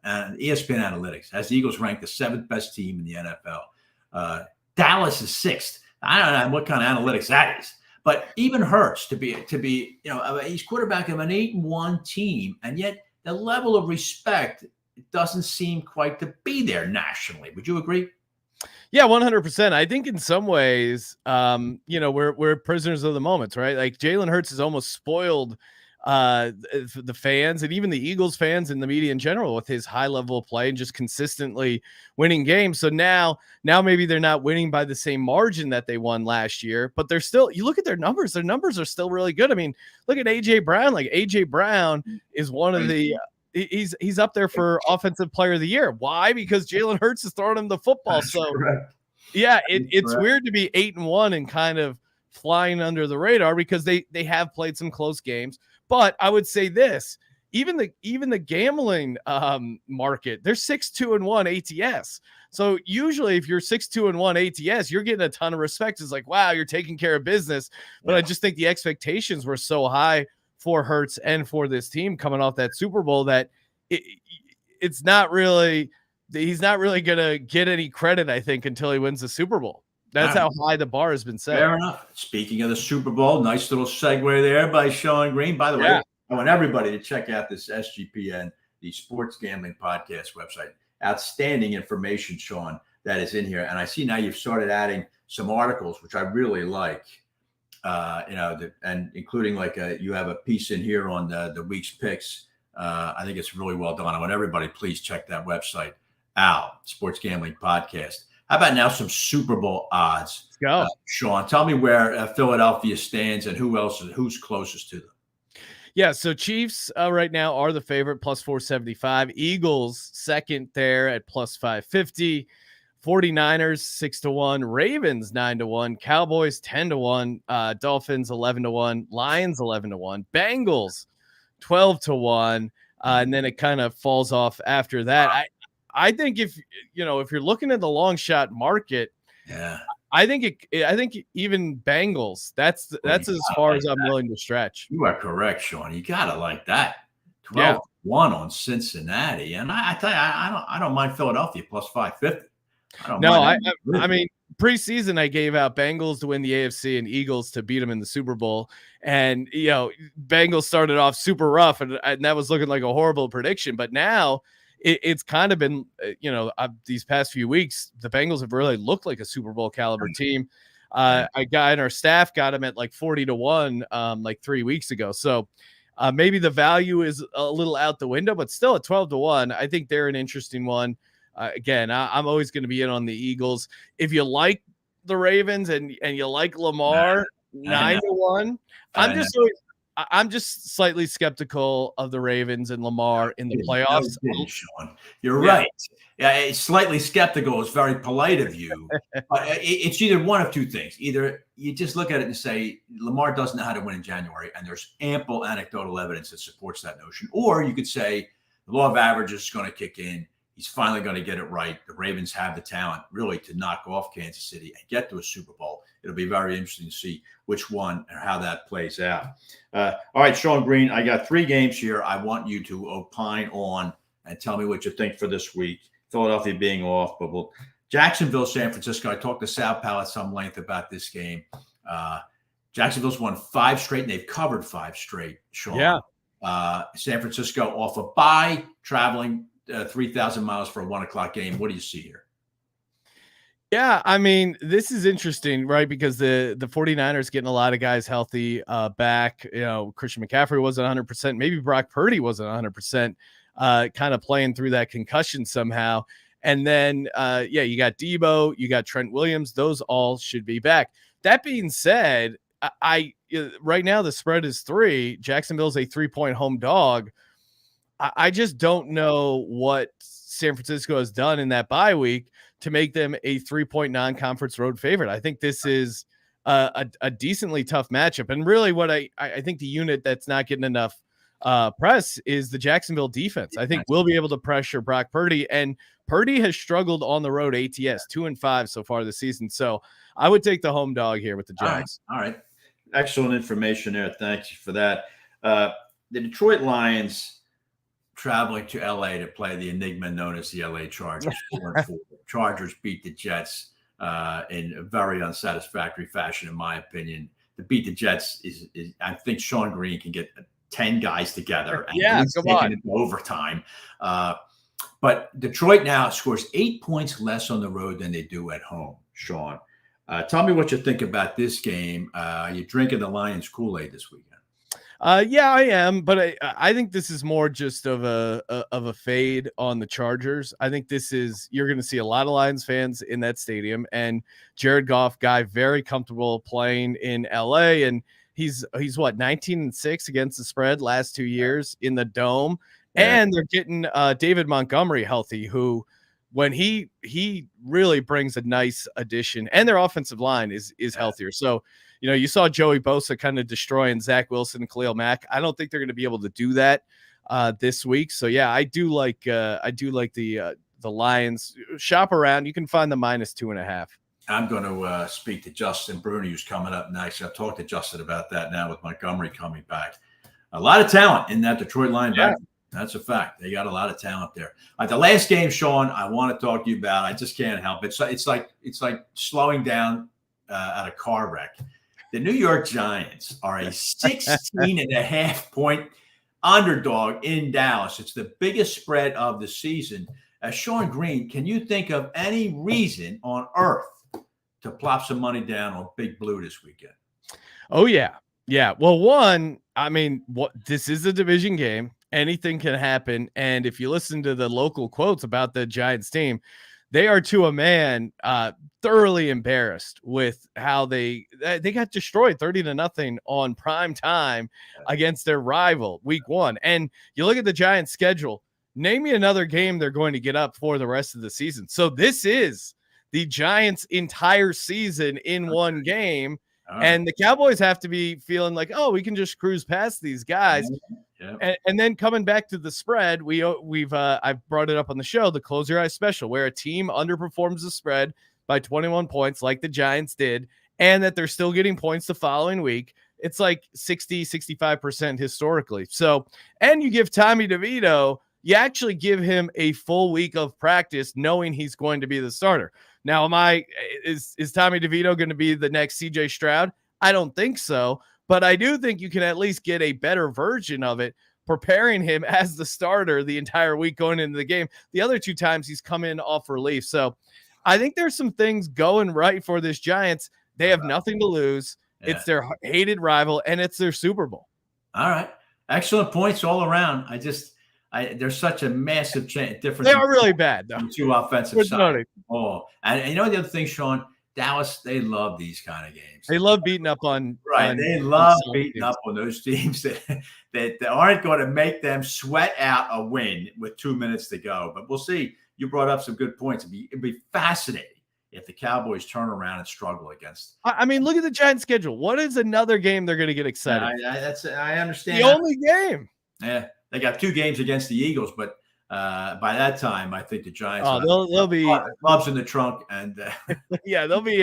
and ESPN Analytics has the Eagles ranked the 7th best team in the NFL. Dallas is 6th. I don't know what kind of analytics that is, but even Hurts to be he's quarterback of an 8-1 team, and yet the level of respect doesn't seem quite to be there nationally. Would you agree? Yeah, 100%. I think in some ways, we're prisoners of the moment, right? Like Jalen Hurts has almost spoiled the fans and even the Eagles fans and the media in general with his high level of play and just consistently winning games. So now maybe they're not winning by the same margin that they won last year, but they're still, you look at their numbers are still really good. I mean, look at AJ Brown. Like AJ Brown is one of the he's up there for offensive player of the year. Why? Because Jalen Hurts is throwing him the football. That's so correct. yeah, it's weird to be 8-1 and kind of flying under the radar because they have played some close games. But I would say this, even the gambling market, they're 6-2-1 ATS. So usually if you're 6-2-1 ATS, you're getting a ton of respect. It's like, wow, you're taking care of business. But I just think the expectations were so high for Hurts and for this team coming off that Super Bowl that he's not really going to get any credit, I think, until he wins the Super Bowl. That's how high the bar has been set. Fair enough. Speaking of the Super Bowl, nice little segue there by Sean Green. By the way, I want everybody to check out this SGPN, the Sports Gambling Podcast website. Outstanding information, Sean, that is in here. And I see now you've started adding some articles, which I really like, and including you have a piece in here on the week's picks. I think it's really well done. I want everybody, please check that website out, Sports Gambling Podcast. How about now some Super Bowl odds? Let's go. Sean, tell me where Philadelphia stands and who's closest to them. Yeah, so Chiefs right now are the favorite, plus 475. Eagles second there at plus 550. 49ers 6-1. Ravens 9-1. Cowboys 10-1. Dolphins 11-1. Lions 11-1. Bengals 12-1. And then it kind of falls off after that. I think if you're looking at the long shot market, I think even Bengals, that's as far as I'm willing to stretch. You are correct, Sean. You gotta like that. 12-1 on Cincinnati, and I tell you, I don't mind Philadelphia plus 550. I mean, preseason I gave out Bengals to win the AFC and Eagles to beat them in the Super Bowl, and Bengals started off super rough, and that was looking like a horrible prediction, but now. It's kind of been, these past few weeks, the Bengals have really looked like a Super Bowl caliber team. A guy in our staff got him at like 40-1 like 3 weeks ago. So maybe the value is a little out the window, but still at 12-1, I think they're an interesting one. Again, I'm always going to be in on the Eagles. If you like the Ravens and you like Lamar, 9-1, I'm just slightly skeptical of the Ravens and Lamar in the playoffs. Sean. You're right. Yeah, slightly skeptical is very polite of you. But it's either one of two things. Either you just look at it and say Lamar doesn't know how to win in January, and there's ample anecdotal evidence that supports that notion. Or you could say the law of averages is going to kick in. He's finally going to get it right. The Ravens have the talent really to knock off Kansas City and get to a Super Bowl. It'll be very interesting to see which one or how that plays out. All right, Sean Green, I got 3 games here I want you to opine on and tell me what you think for this week. Philadelphia being off, but Jacksonville, San Francisco. I talked to Sal Pal at some length about this game. Jacksonville's won 5 straight, and they've covered 5 straight, Sean. Yeah. San Francisco off a bye, traveling 3,000 miles for a 1:00 game. What do you see here? Yeah, I mean, this is interesting, right? Because the 49ers getting a lot of guys healthy back. Christian McCaffrey wasn't 100%. Maybe Brock Purdy wasn't 100%, kind of playing through that concussion somehow. And then, you got Debo, you got Trent Williams. Those all should be back. That being said, right now the spread is 3. Jacksonville's a 3-point home dog. I just don't know what San Francisco has done in that bye week to make them a 3-point non-conference road favorite. I think this is a decently tough matchup. And really what I think the unit that's not getting enough press is the Jacksonville defense. I think we'll be able to pressure Brock Purdy, and Purdy has struggled on the road ATS 2-5 so far this season. So I would take the home dog here with the Jags. All right. Excellent information there. Thank you for that. The Detroit Lions traveling to LA to play the enigma known as the LA Chargers. 4-4. Chargers beat the Jets in a very unsatisfactory fashion, in my opinion. To beat the Jets is I think Sean Green can get 10 guys together and take it into overtime. But Detroit now scores 8 points less on the road than they do at home. Sean, tell me what you think about this game. Are you drinking the Lions Kool-Aid this weekend? Yeah, I am, but I think this is more just of a fade on the Chargers. I think you're going to see a lot of Lions fans in that stadium, and Jared Goff, guy very comfortable playing in LA, and he's what 19-6 against the spread last 2 years in the Dome, And they're getting David Montgomery healthy, who when he really brings a nice addition, and their offensive line is healthier. So, you saw Joey Bosa kind of destroying Zach Wilson and Khalil Mack. I don't think they're going to be able to do that this week. So yeah, I do like the Lions. Shop around. You can find the -2.5. I'm going to speak to Justin Bruni, who's coming up next. I've talked to Justin about that now with Montgomery coming back. A lot of talent in that Detroit linebacker. Yeah. That's a fact. They got a lot of talent there. The last game, Sean, I want to talk to you about. I just can't help it. It's like slowing down at a car wreck. The New York Giants are a 16.5 point underdog in Dallas. It's the biggest spread of the season. Sean Green, can you think of any reason on earth to plop some money down on Big Blue this weekend? Oh, yeah. Yeah. Well, one, this is a division game. Anything can happen. And if you listen to the local quotes about the Giants team, they are to a man thoroughly embarrassed with how they got destroyed 30-0 on prime time against their rival week 1. And you look at the Giants schedule, name me another game they're going to get up for the rest of the season. So this is the Giants' entire season in one game. And the Cowboys have to be feeling like, oh, we can just cruise past these guys. Yeah. And then coming back to the spread, I've brought it up on the show, the Close Your Eyes special, where a team underperforms the spread by 21 points like the Giants did, and that they're still getting points the following week. It's like 65% historically. So, and you give Tommy DeVito, you actually give him a full week of practice knowing he's going to be the starter. Now, is Tommy DeVito going to be the next CJ Stroud? I don't think so, but I do think you can at least get a better version of it, preparing him as the starter the entire week going into the game. The other 2 times he's come in off relief. So I think there's some things going right for this Giants. They have nothing to lose. Yeah. It's their hated rival, and it's their Super Bowl. All right. Excellent points all around. There's such a massive difference. They are really bad, though. 2 offensive sides. Oh, and the other thing, Sean, Dallas, they love these kind of games. They love beating up on they love beating up on those teams that aren't going to make them sweat out a win with 2 minutes to go. But we'll see. You brought up some good points. It'd be fascinating if the Cowboys turn around and struggle against. Look at the Giants' schedule. What is another game they're going to get excited? I understand. The only game. Yeah. They got 2 games against the Eagles, but by that time, I think the Giants they'll be clubs in the trunk, and yeah, they'll be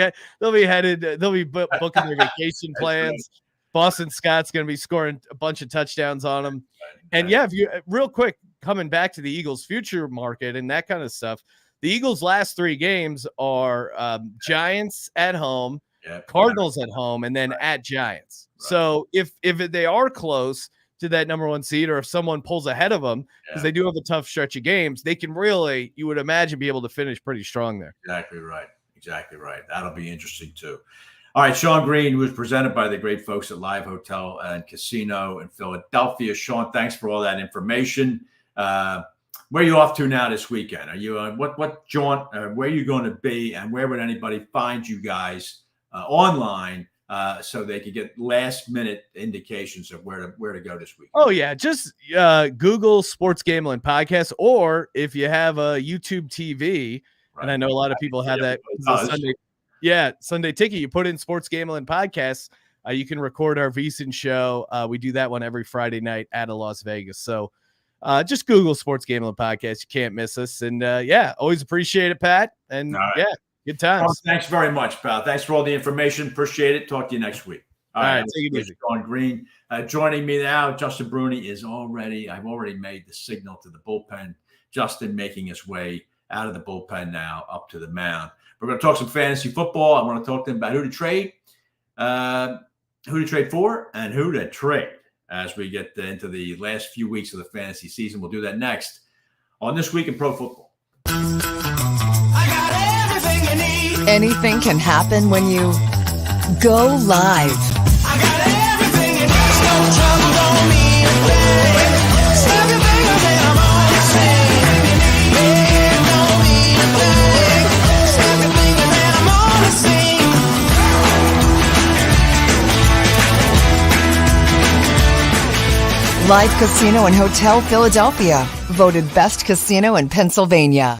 headed. They'll be booking their vacation plans. Boston Scott's going to be scoring a bunch of touchdowns on them. And yeah, if you real quick coming back to the Eagles' future market and that kind of stuff, the Eagles' last 3 games are Giants at home, Cardinals at home, and then at Giants. Right. So if they are close to that number 1 seed, or if someone pulls ahead of them, because they do have a tough stretch of games, they can really, you would imagine, be able to finish pretty strong there. Exactly right. That'll be interesting too. All right, Sean Green was presented by the great folks at Live Hotel and Casino in Philadelphia. Sean, thanks for all that information. Where are you off to now this weekend? Are you what jaunt? Where are you going to be, and where would anybody find you guys online? So they could get last-minute indications of where to go this week. Oh, yeah. Just Google Sports Gambling Podcast, or if you have a YouTube TV, and I know a lot of people have that Sunday Ticket, you put in Sports Gambling Podcast, you can record our VSiN show. We do that one every Friday night out of Las Vegas. So just Google Sports Gambling Podcast. You can't miss us. And, always appreciate it, Pat. And, good times. Well, thanks very much, pal. Thanks for all the information. Appreciate it. Talk to you next week. All right. Take it easy. Sean Green joining me now. Justin Bruni is I've already made the signal to the bullpen. Justin making his way out of the bullpen now up to the mound. We're going to talk some fantasy football. I want to talk to them about who to trade for, and who to trade as we get into the last few weeks of the fantasy season. We'll do that next on This Week in Pro Football. Anything can happen when you go live. I got everything and there's no trouble, don't mean a thing. Snap your fingers and I'm on the scene. Yeah, don't mean a thing. Snap your fingers and I'm on the scene. Live Casino and Hotel Philadelphia, voted best casino in Pennsylvania.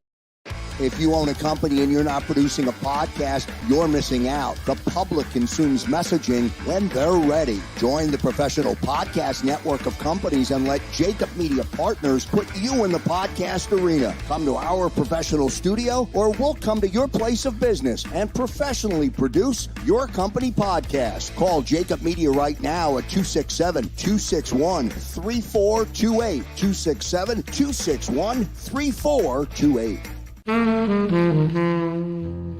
If you own a company and you're not producing a podcast, you're missing out. The public consumes messaging when they're ready. Join the professional podcast network of companies and let JAKIB Media Partners put you in the podcast arena. Come to our professional studio or we'll come to your place of business and professionally produce your company podcast. Call JAKIB Media right now at 267-261-3428. 267-261-3428.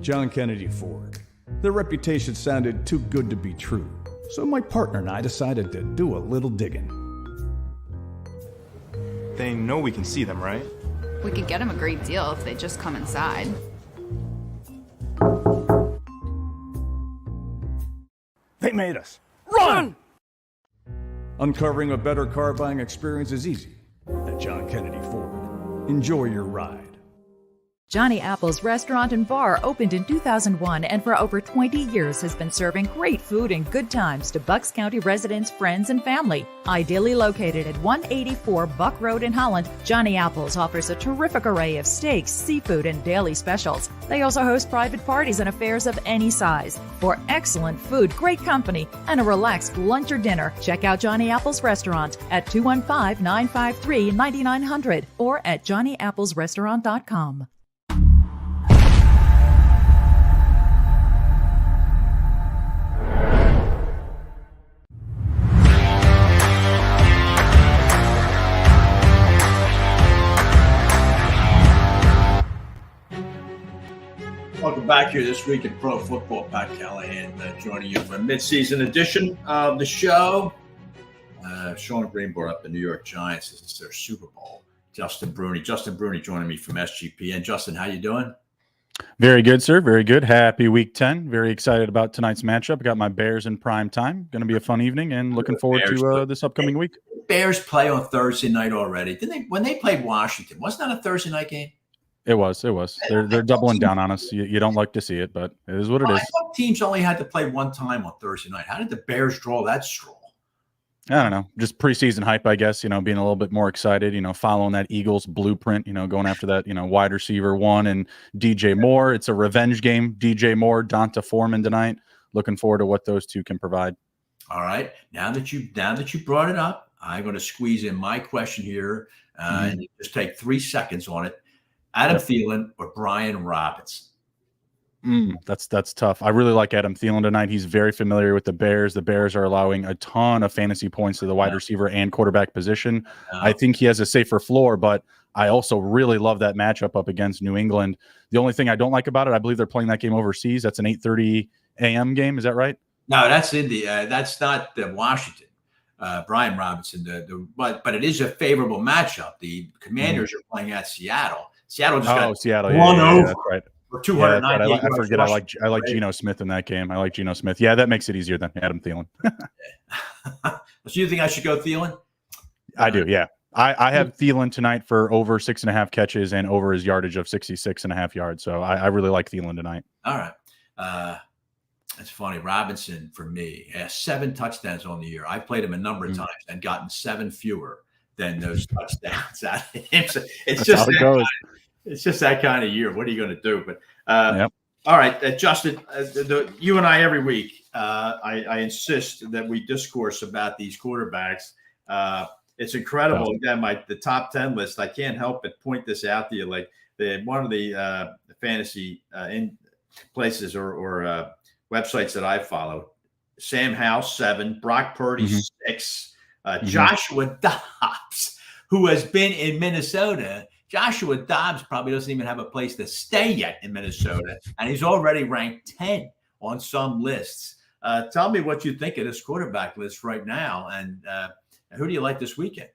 John Kennedy Ford. Their reputation sounded too good to be true, so my partner and I decided to do a little digging. They know we can see them, right? We could get them a great deal if they just come inside. They made us. Run! Uncovering a better car buying experience is easy at John Kennedy Ford. Enjoy your ride. Johnny Apple's Restaurant and Bar opened in 2001 and for over 20 years has been serving great food and good times to Bucks County residents, friends, and family. Ideally located at 184 Buck Road in Holland, Johnny Apple's offers a terrific array of steaks, seafood, and daily specials. They also host private parties and affairs of any size. For excellent food, great company, and a relaxed lunch or dinner, check out Johnny Apple's Restaurant at 215-953-9900 or at johnnyapplesrestaurant.com. Welcome back here this week in Pro Football. Pat Callahan joining you for a midseason edition of the show. Sean Green brought up the New York Giants. This is their Super Bowl. Justin Bruni joining me from SGPN. Justin, how you doing? Very good, sir. Very good. Happy Week 10. Very excited about tonight's matchup. Got my Bears in prime time. Going to be a fun evening and looking forward to this upcoming week. Bears play on Thursday night already. Didn't they? When they played Washington, wasn't that a Thursday night game? It was. They're doubling down on us. You don't like to see it, but it is what it is. I thought teams only had to play one time on Thursday night. How did the Bears draw that straw? I don't know. Just preseason hype, I guess, being a little bit more excited, following that Eagles blueprint, going after that, wide receiver one and DJ Moore. It's a revenge game. DJ Moore, Donta Foreman tonight. Looking forward to what those two can provide. All right. Now that you brought it up, I'm going to squeeze in my question here and just take 3 seconds on it. Adam Thielen or Brian Robinson? That's tough. I really like Adam Thielen tonight. He's very familiar with the Bears. The Bears are allowing a ton of fantasy points to the wide receiver and quarterback position. I think he has a safer floor, but I also really love that matchup up against New England. The only thing I don't like about it, I believe they're playing that game overseas. That's an 8:30 a.m. game. Is that right? No, that's in the that's not the Washington. Brian Robinson, but it is a favorable matchup. The Commanders are playing at Seattle. Seattle just got Seattle. One over. That's right. For 290. Yeah, I forget. I like Geno Smith in that game. I like Geno Smith. Yeah, that makes it easier than Adam Thielen. So you think I should go Thielen? I do. Yeah, I have Thielen tonight for over 6.5 catches and over his yardage of 66.5 yards. So I really like Thielen tonight. All right. It's funny. Robinson for me has 7 touchdowns on the year. I played him a number of times and gotten 7 fewer than those touchdowns out of him. So it's just that goes. It's just that kind of year. What are you going to do? But all right, Justin, you and I every week, I insist that we discourse about these quarterbacks. It's incredible. Again, the top 10 list. I can't help but point this out to you. Like one of the fantasy in places or websites that I follow. Sam Howell 7, Brock Purdy 6, Joshua Dobbs, who has been in Minnesota. Joshua Dobbs probably doesn't even have a place to stay yet in Minnesota, and he's already ranked 10 on some lists. Tell me what you think of this quarterback list right now, and who do you like this weekend?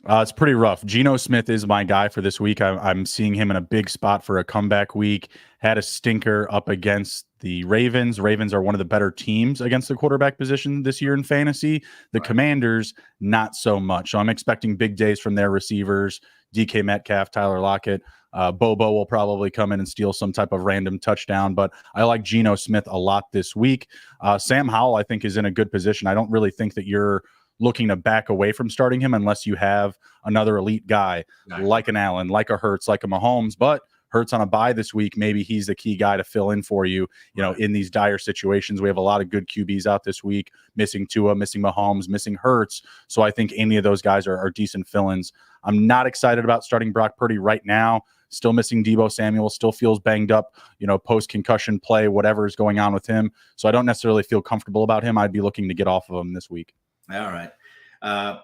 It's pretty rough. Geno Smith is my guy for this week. I'm seeing him in a big spot for a comeback week. Had a stinker up against the Ravens. Ravens are one of the better teams against the quarterback position this year in fantasy. The Commanders, not so much. So I'm expecting big days from their receivers. DK Metcalf, Tyler Lockett. Bobo will probably come in and steal some type of random touchdown, but I like Geno Smith a lot this week. Sam Howell, I think, is in a good position. I don't really think that you're looking to back away from starting him unless you have another elite guy like an Allen, like a Hurts, like a Mahomes. But Hurts on a bye this week, maybe he's the key guy to fill in for you, in these dire situations. We have a lot of good QBs out this week, missing Tua, missing Mahomes, missing Hurts. So I think any of those guys are decent fill-ins. I'm not excited about starting Brock Purdy right now. Still missing Deebo Samuel, still feels banged up, post-concussion play, whatever is going on with him. So I don't necessarily feel comfortable about him. I'd be looking to get off of him this week. All right. I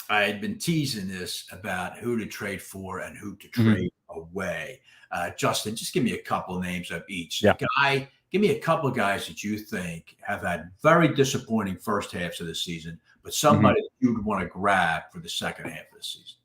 had been teasing this about who to trade for and who to trade away. Justin, just give me a couple names of each. Yeah. Give me a couple of guys that you think have had very disappointing first halves of the season, but somebody that you would want to grab for the second half of the season.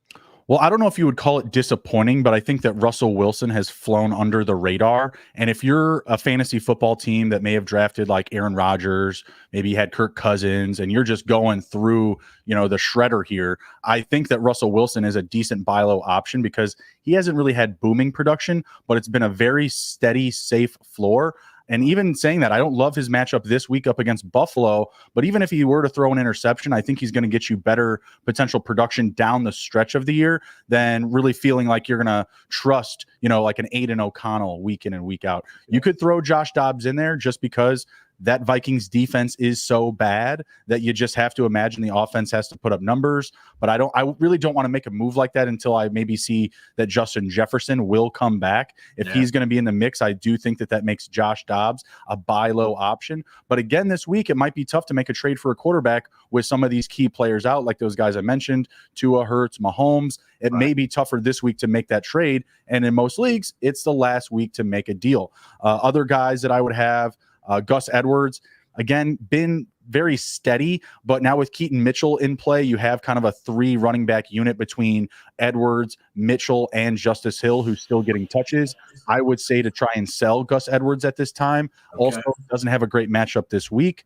Well, I don't know if you would call it disappointing, but I think that Russell Wilson has flown under the radar. And if you're a fantasy football team that may have drafted like Aaron Rodgers, maybe you had Kirk Cousins, and you're just going through, the shredder here, I think that Russell Wilson is a decent buy low option because he hasn't really had booming production, but it's been a very steady, safe floor. And even saying that, I don't love his matchup this week up against Buffalo, but even if he were to throw an interception, I think he's going to get you better potential production down the stretch of the year than really feeling like you're going to trust, like an Aiden O'Connell week in and week out. You could throw Josh Dobbs in there just because that Vikings defense is so bad that you just have to imagine the offense has to put up numbers. But I really don't want to make a move like that until I maybe see that Justin Jefferson will come back. If he's going to be in the mix, I do think that makes Josh Dobbs a buy low option. But again, this week, it might be tough to make a trade for a quarterback with some of these key players out, like those guys I mentioned, Tua, Hurts, Mahomes. It may be tougher this week to make that trade. And in most leagues, it's the last week to make a deal. Other guys that I would have, Gus Edwards, again, been very steady, but now with Keaton Mitchell in play, you have kind of a 3 running back unit between Edwards, Mitchell, and Justice Hill, who's still getting touches. I would say to try and sell Gus Edwards at this time. Okay. Also, doesn't have a great matchup this week.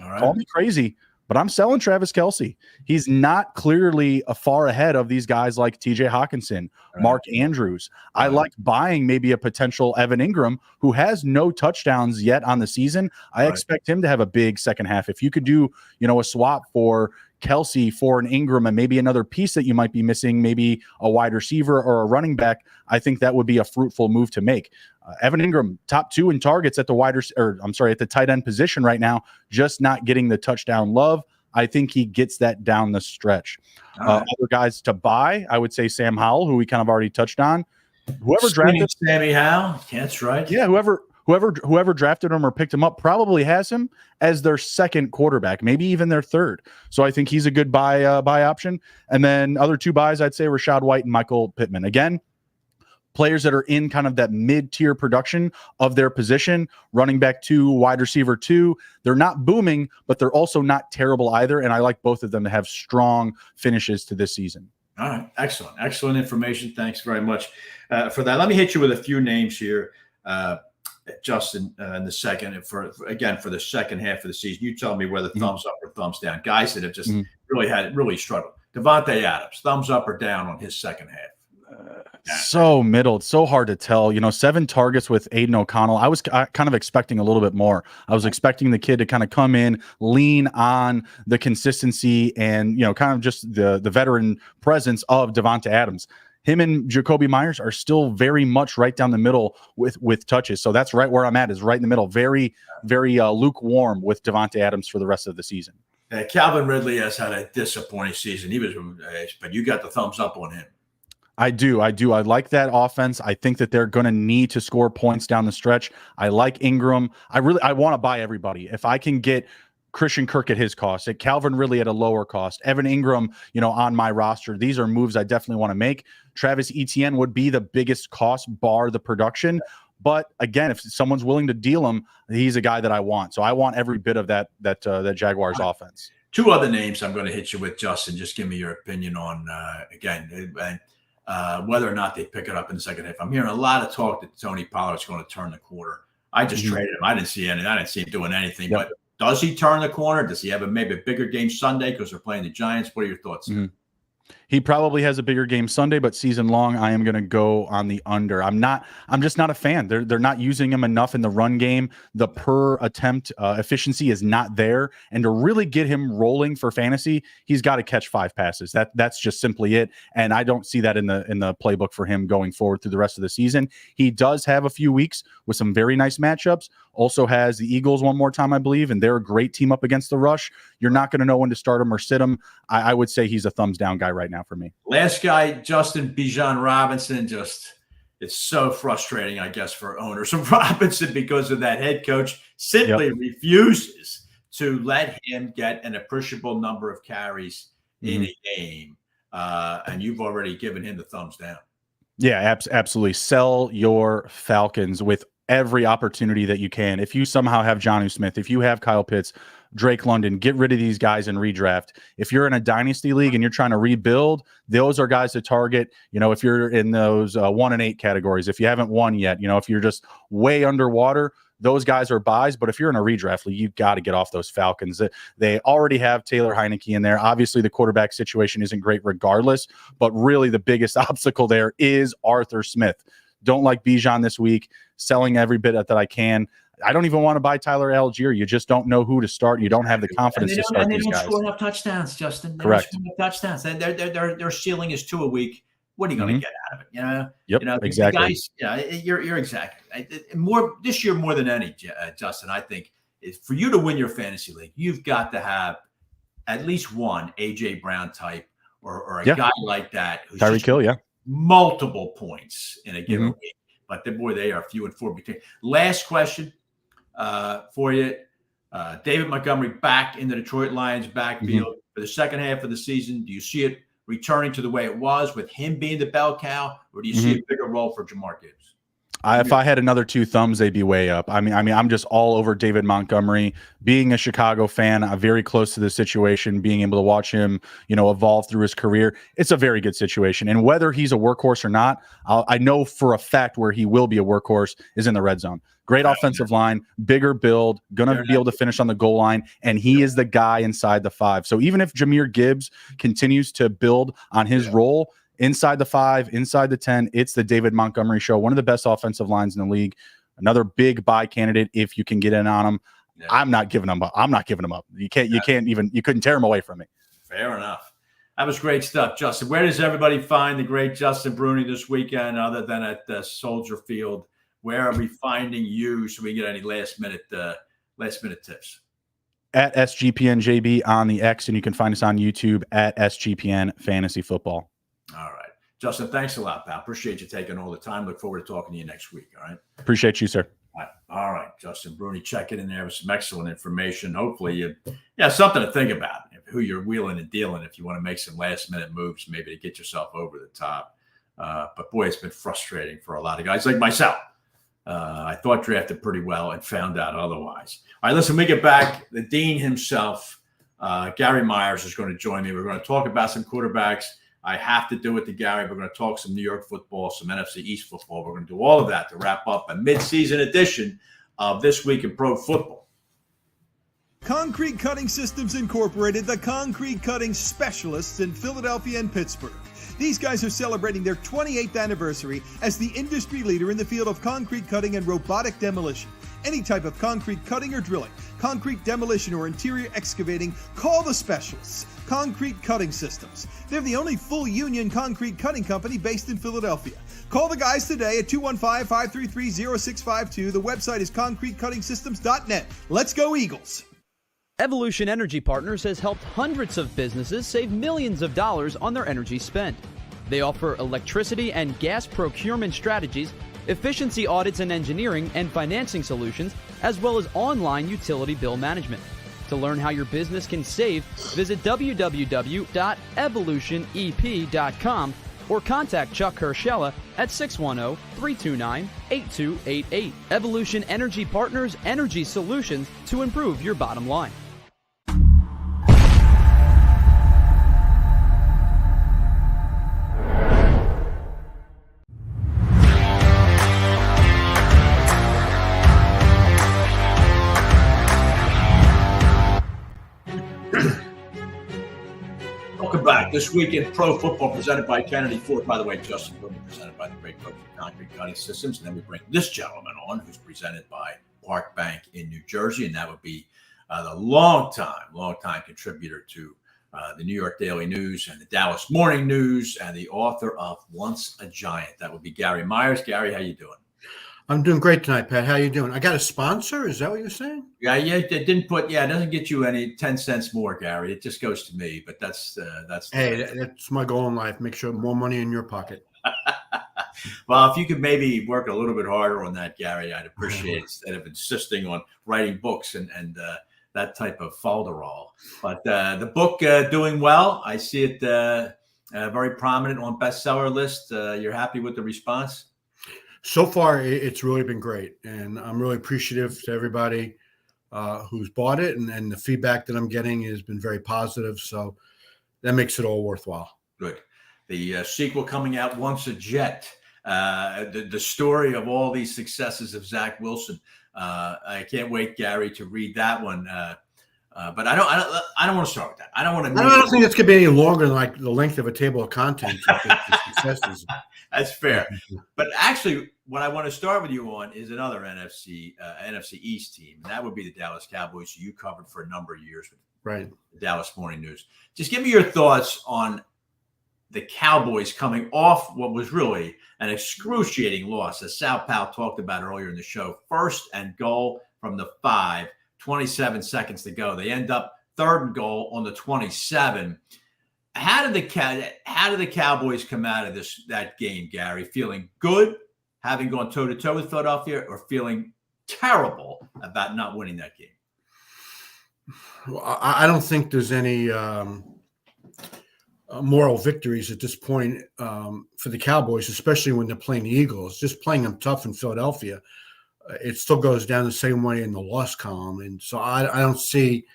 All right. Call me crazy, but I'm selling Travis Kelce. He's not clearly far ahead of these guys like TJ Hawkinson, Mark Andrews. I like buying maybe a potential Evan Ingram who has no touchdowns yet on the season. I expect him to have a big second half. If you could do, a swap for Kelce for an Ingram and maybe another piece that you might be missing, maybe a wide receiver or a running back, I think that would be a fruitful move to make. Evan Ingram, top 2 in targets at the tight end position right now, just not getting the touchdown love. I think he gets that down the stretch. Other guys to buy, I would say Sam Howell, who we kind of already touched on. Whoever drafted Sammy Howell, that's right. Yeah, whoever drafted him or picked him up probably has him as their second quarterback, maybe even their third. So I think he's a good buy option. And then other 2 buys, I'd say Rachaad White and Michael Pittman. Again, players that are in kind of that mid-tier production of their position, running back 2, wide receiver 2. They're not booming, but they're also not terrible either. And I like both of them to have strong finishes to this season. All right. Excellent information. Thanks very much for that. Let me hit you with a few names here, Justin, in the second. For the second half of the season, you tell me whether thumbs up or thumbs down. Guys that have just really struggled. Devontae Adams, thumbs up or down on his second half? So middle. It's so hard to tell. 7 targets with Aiden O'Connell. I was kind of expecting a little bit more. I was expecting the kid to kind of come in, lean on the consistency and, kind of just the veteran presence of Devontae Adams. Him and JAKIB Myers are still very much right down the middle with touches. So that's right where I'm at, is right in the middle. Very, very lukewarm with Devontae Adams for the rest of the season. Calvin Ridley has had a disappointing season. But you got the thumbs up on him. I do. I like that offense. I think that they're going to need to score points down the stretch. I like Ingram. I want to buy everybody. If I can get Christian Kirk at his cost, at Calvin Ridley at a lower cost, Evan Ingram, on my roster, these are moves I definitely want to make. Travis Etienne would be the biggest cost bar the production. But again, if someone's willing to deal him, he's a guy that I want. So I want every bit of that Jaguars offense. 2 other names I'm going to hit you with, Justin. Just give me your opinion on, whether or not they pick it up in the second half. I'm hearing a lot of talk that Tony Pollard's going to turn the corner. I just traded him. I didn't see him doing anything. Yep. But does he turn the corner? Does he have maybe a bigger game Sunday because they're playing the Giants? What are your thoughts? He probably has a bigger game Sunday, but season long, I am going to go on the under. I'm just not a fan. They're not using him enough in the run game. The per attempt efficiency is not there. And to really get him rolling for fantasy, he's got to catch 5 passes. That's just simply it. And I don't see that in the playbook for him going forward through the rest of the season. He does have a few weeks with some very nice matchups. Also has the Eagles one more time, I believe, and they're a great team up against the rush. You're not going to know when to start him or sit him. I would say he's a thumbs down guy right now for me. Last guy, Justin Bijan Robinson, it's so frustrating, I guess, for owners of Robinson because of that head coach simply refuses to let him get an appreciable number of carries in a game. And you've already given him the thumbs down. Yeah, absolutely. Sell your Falcons with every opportunity that you can. If you somehow have Jonnu Smith, if you have Kyle Pitts, Drake London, get rid of these guys and redraft. If you're in a dynasty league and you're trying to rebuild, those are guys to target. If you're in those 1 and 8 categories, if you haven't won yet, if you're just way underwater, those guys are buys. But if you're in a redraft league, you've got to get off those Falcons. They already have Taylor Heineke in there. Obviously, the quarterback situation isn't great regardless, but really the biggest obstacle there is Arthur Smith. Don't like Bijan this week, selling every bit that I can. I don't even want to buy Tyler Algier. You just don't know who to start. You don't have the confidence to start these guys. They don't score enough touchdowns, Justin. Correct. Don't score enough touchdowns. Their ceiling is 2 a week. What are you going to get out of it? Yep, exactly. Guys, you're exactly more this year more than any, Justin. I think is for you to win your fantasy league, you've got to have at least one AJ Brown type or a guy like that who's Tyreek Hill, multiple points in a given week. But they are few and far between. Last question for you. David Montgomery back in the Detroit Lions backfield for the second half of the season. Do you see it returning to the way it was with him being the bell cow, or do you see a bigger role for Jamar Gibbs? If I had another 2 thumbs, they'd be way up. I mean, I'm just all over David Montgomery. Being a Chicago fan, I'm very close to the situation, being able to watch him, evolve through his career. It's a very good situation. And whether he's a workhorse or not, I know for a fact where he will be a workhorse is in the red zone. Great offensive line, bigger build, going to be able to finish on the goal line, and he is the guy inside the 5. So even if Jahmyr Gibbs continues to build on his role, inside the 5, inside the 10, it's the David Montgomery show. One of the best offensive lines in the league. Another big buy candidate if you can get in on him. Yeah. I'm not giving him up. You couldn't tear him away from me. Fair enough. That was great stuff, Justin. Where does everybody find the great Justin Bruni this weekend other than at Soldier Field? Where are we finding you so we get any last minute tips? At SGPNJB on the X, and you can find us on YouTube at SGPN Fantasy Football. All right. Justin, thanks a lot, pal. Appreciate you taking all the time. Look forward to talking to you next week. All right. Appreciate you, sir. All right. Justin Bruni checking in there with some excellent information. Hopefully, something to think about who you're wheeling and dealing if you want to make some last minute moves, maybe to get yourself over the top. But boy, it's been frustrating for a lot of guys like myself. I thought drafted pretty well and found out otherwise. All right, listen, we get back. The Dean himself, Gary Myers, is going to join me. We're going to talk about some quarterbacks. I have to do it to Gary. We're going to talk some New York football, some NFC East football. We're going to do all of that to wrap up a mid-season edition of This Week in Pro Football. Concrete Cutting Systems Incorporated, the concrete cutting specialists in Philadelphia and Pittsburgh. These guys are celebrating their 28th anniversary as the industry leader in the field of concrete cutting and robotic demolition. Any type of concrete cutting or drilling, concrete demolition or interior excavating, call the specialists. Concrete Cutting Systems. They're the only full union concrete cutting company based in Philadelphia. Call the guys today at 215-533-0652. The website is concretecuttingsystems.net. Let's go Eagles. Evolution Energy Partners has helped hundreds of businesses save millions of dollars on their energy spend. They offer electricity and gas procurement strategies, efficiency audits and engineering and financing solutions, as well as online utility bill management. To learn how your business can save, visit www.evolutionep.com or contact Chuck Herschella at 610-329-8288. Evolution Energy Partners, energy solutions to improve your bottom line. Welcome back right, this week in pro football presented by Kennedy Ford. By the way, Justin Bruni presented by the great folks at Concrete Cutting Systems. And then we bring this gentleman on who's presented by Park Bank in New Jersey. And that would be the long-time contributor to the New York Daily News and the Dallas Morning News and the author of Once a Giant. That would be Gary Myers. Gary, how you doing? I'm doing great tonight, Pat. How you doing? I got a sponsor. Is that what you're saying? Yeah. It didn't put. Yeah, it doesn't get you any 10 cents more, Gary. It just goes to me. But that's. Hey, that's my goal in life. Make sure more money in your pocket. Well, if you could maybe work a little bit harder on that, Gary, I'd appreciate it instead of insisting on writing books and that type of folderol. But the book doing well. I see it very prominent on bestseller list. You're happy with the response? So far, it's really been great, and I'm really appreciative to everybody who's bought it, and the feedback that I'm getting has been very positive. So that makes it all worthwhile. Good. The sequel coming out, Once a Jet, the story of all these successes of Zach Wilson. I can't wait, Gary, to read that one. But I don't want to start with that. I don't think it's going to be any longer than like the length of a table of contents. That's fair. But actually, what I want to start with you on is another NFC East team, and that would be the Dallas Cowboys, who you covered for a number of years with the Dallas Morning News. Just give me your thoughts on the Cowboys coming off what was really an excruciating loss, as Sal Paolantonio talked about earlier in the show. 1st and goal from the 5, 27 seconds to go. They end up 3rd and goal on the 27. How did the Cowboys come out of that game, Gary? Feeling good, having gone toe-to-toe with Philadelphia, or feeling terrible about not winning that game? Well, I don't think there's any moral victories at this point for the Cowboys, especially when they're playing the Eagles. Just playing them tough in Philadelphia, it still goes down the same way in the loss column. And so I don't see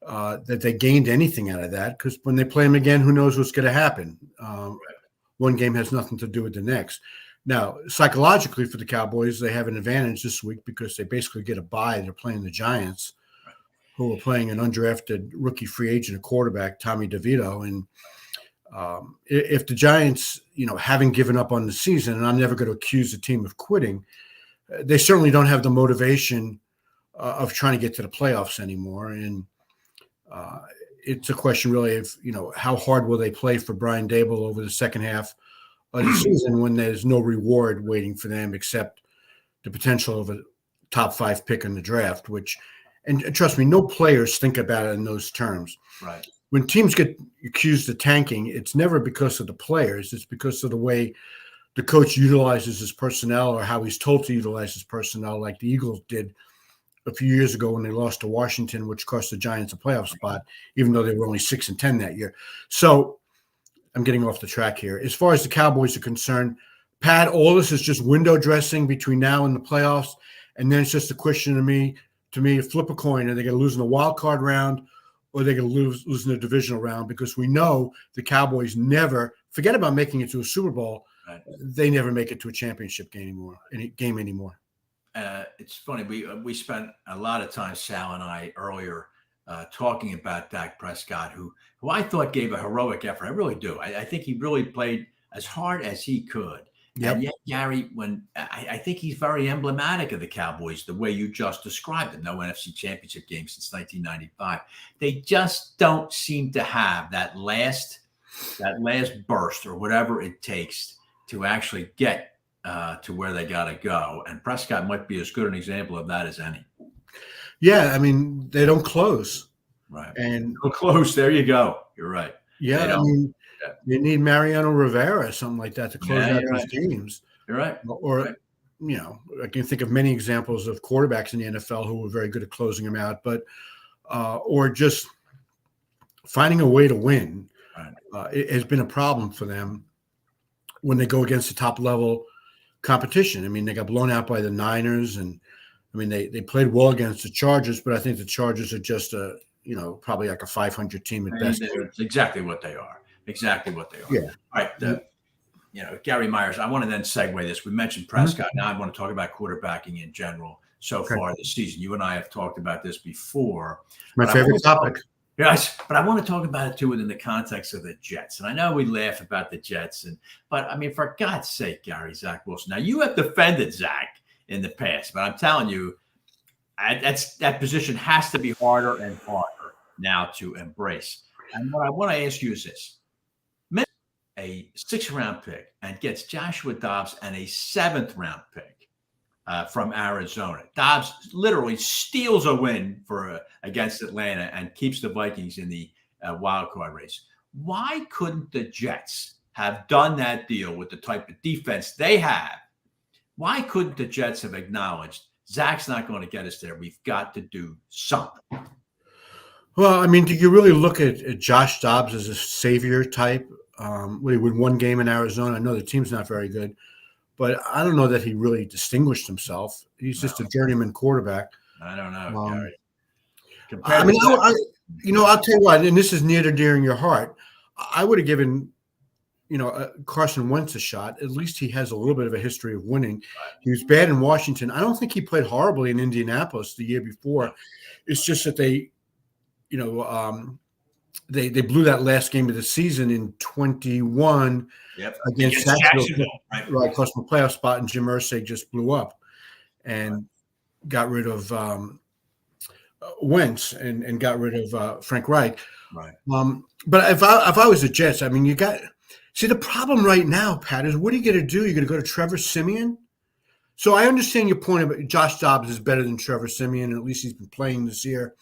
that they gained anything out of that, because when they play them again, who knows what's going to happen? One game has nothing to do with the next. Now, psychologically for the Cowboys, they have an advantage this week because they basically get a bye. They're playing the Giants, who are playing an undrafted rookie free agent, a quarterback, Tommy DeVito. And if the Giants, haven't given up on the season, and I'm never going to accuse the team of quitting, they certainly don't have the motivation of trying to get to the playoffs anymore. And it's a question really of, how hard will they play for Brian Daboll over the second half of the season when there's no reward waiting for them except the potential of a top 5 pick in the draft, and trust me, no players think about it in those terms. Right. When teams get accused of tanking, it's never because of the players. It's because of the way the coach utilizes his personnel, or how he's told to utilize his personnel, like the Eagles did a few years ago when they lost to Washington, which cost the Giants a playoff spot, even though they were only 6-10 that year. So I'm getting off the track here. As far as the Cowboys are concerned, Pat, all this is just window dressing between now and the playoffs. And then it's just a question to me, flip a coin. Are they going to lose in the wild card round, or are they going to lose in the divisional round? Because we know the Cowboys never, forget about making it to a Super Bowl, they never make it to a championship game anymore. It's funny. We spent a lot of time, Sal and I, earlier talking about Dak Prescott, who I thought gave a heroic effort. I really do. I think he really played as hard as he could. Yep. And yet, Gary, I think he's very emblematic of the Cowboys, the way you just described it. No NFC Championship game since 1995. They just don't seem to have that last burst, or whatever it takes to actually get to where they got to go. And Prescott might be as good an example of that as any. Yeah, I mean, they don't close. Right. And don't close. There you go. You're right. Yeah, I mean, you need Mariano Rivera or something like that to close out these games. You're right. Or, I can think of many examples of quarterbacks in the NFL who were very good at closing them out, but or just finding a way to win. It has been a problem for them when they go against the top level competition. I mean, they got blown out by the Niners, and I mean, they played well against the Chargers, but I think the Chargers are just probably like a 500 team at best. It's exactly what they are. Exactly what they are. Yeah. All right. Gary Myers, I want to then segue this. We mentioned Prescott. Now I want to talk about quarterbacking in general so far this season. You and I have talked about this before. My favorite topic. Yes, but I want to talk about it too within the context of the Jets. And I know we laugh about the Jets, but I mean, for God's sake, Gary, Zach Wilson. Now you have defended Zach in the past, but I'm telling you, that position has to be harder and harder now to embrace. And what I want to ask you is this: a 6th-round pick and gets Joshua Dobbs and a 7th-round pick from Arizona. Dobbs literally steals a win against Atlanta and keeps the Vikings in the wild card race. Why couldn't the Jets have done that deal with the type of defense they have? Why couldn't the Jets have acknowledged Zach's not going to get us there? We've got to do something. Well, I mean, do you really look at Josh Dobbs as a savior type? He won one game in Arizona. I know the team's not very good, but I don't know that he really distinguished himself. He's just a journeyman quarterback. I don't know, Gary. I mean, I'll tell you what, and this is near to dear in your heart. I would have given, Carson Wentz a shot. At least he has a little bit of a history of winning. He was bad in Washington. I don't think he played horribly in Indianapolis the year before. It's just that they blew that last game of the season in 21 against Jacksonville. Right, cost them a playoff spot, and Jim Irsay just blew up and got rid of Wentz and got rid of Frank Reich. Right. But if I was the Jets, I mean, the problem right now, Pat, is what are you going to do? You're going to go to Trevor Siemian? So I understand your point about Josh Dobbs is better than Trevor Siemian, and at least he's been playing this year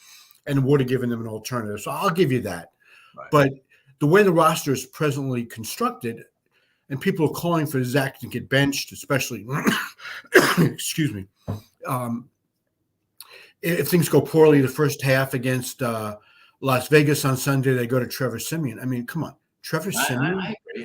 and would have given them an alternative. So I'll give you that. Right. But the way the roster is presently constructed, and people are calling for Zach to get benched, especially, excuse me, if things go poorly the first half against Las Vegas on Sunday, they go to Trevor Siemian. I mean, come on, Trevor Siemian.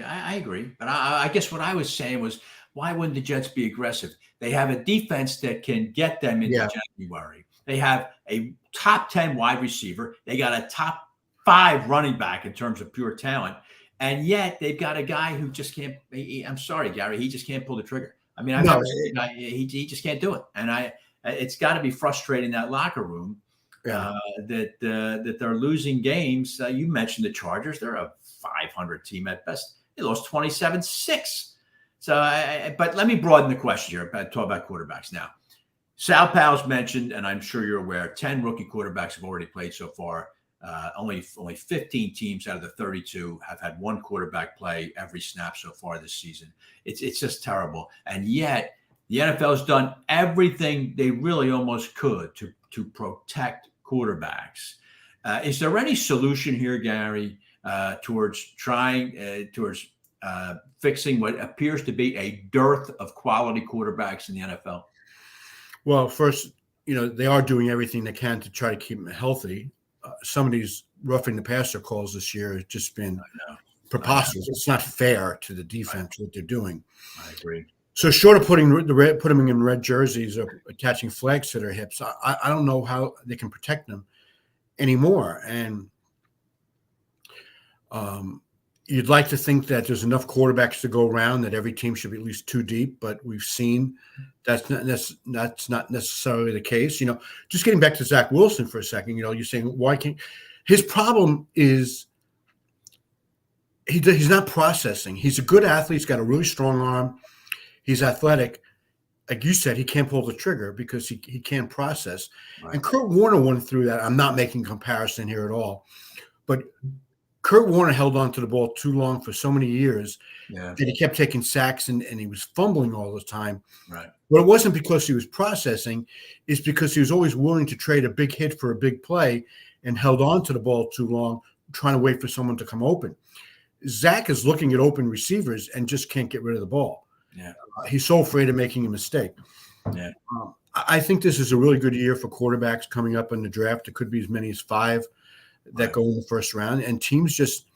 I agree. But I guess what I was saying was, why wouldn't the Jets be aggressive? They have a defense that can get them into January. They have a top 10 wide receiver. They got a top 5 running back in terms of pure talent. And yet they've got a guy who just can't. I'm sorry, Gary. He just can't pull the trigger. I mean, he just can't do it. And it's got to be frustrating, that locker room, that they're losing games. You mentioned the Chargers. They're a 500 team at best. They lost 27-6. So, but let me broaden the question here. Talk about quarterbacks now. Sal Pao's mentioned, and I'm sure you're aware, 10 rookie quarterbacks have already played so far. Only 15 teams out of the 32 have had one quarterback play every snap so far this season. It's just terrible. And yet the NFL has done everything they really almost could to protect quarterbacks. Is there any solution here, Gary, towards fixing what appears to be a dearth of quality quarterbacks in the NFL? Well, first, they are doing everything they can to try to keep them healthy. Some of these roughing the passer calls this year has just been preposterous. It's not fair to the defense what they're doing. I agree. So short of putting them in red jerseys or attaching flags to their hips, I don't know how they can protect them anymore. And you'd like to think that there's enough quarterbacks to go around that every team should be at least 2 deep, but we've seen that's not necessarily the case. Just getting back to Zach Wilson for a second, you're saying why can't his problem is he's not processing. He's a good athlete. He's got a really strong arm. He's athletic. Like you said, he can't pull the trigger because he can't process. Right. And Kurt Warner went through that. I'm not making comparison here at all, but Kurt Warner held on to the ball too long for so many years that he kept taking sacks and he was fumbling all the time. Right. But it wasn't because he was processing. It's because he was always willing to trade a big hit for a big play and held on to the ball too long, trying to wait for someone to come open. Zach is looking at open receivers and just can't get rid of the ball. Yeah. He's so afraid of making a mistake. Yeah. I think this is a really good year for quarterbacks coming up in the draft. It could be as many as 5 that go in the first round, and teams just,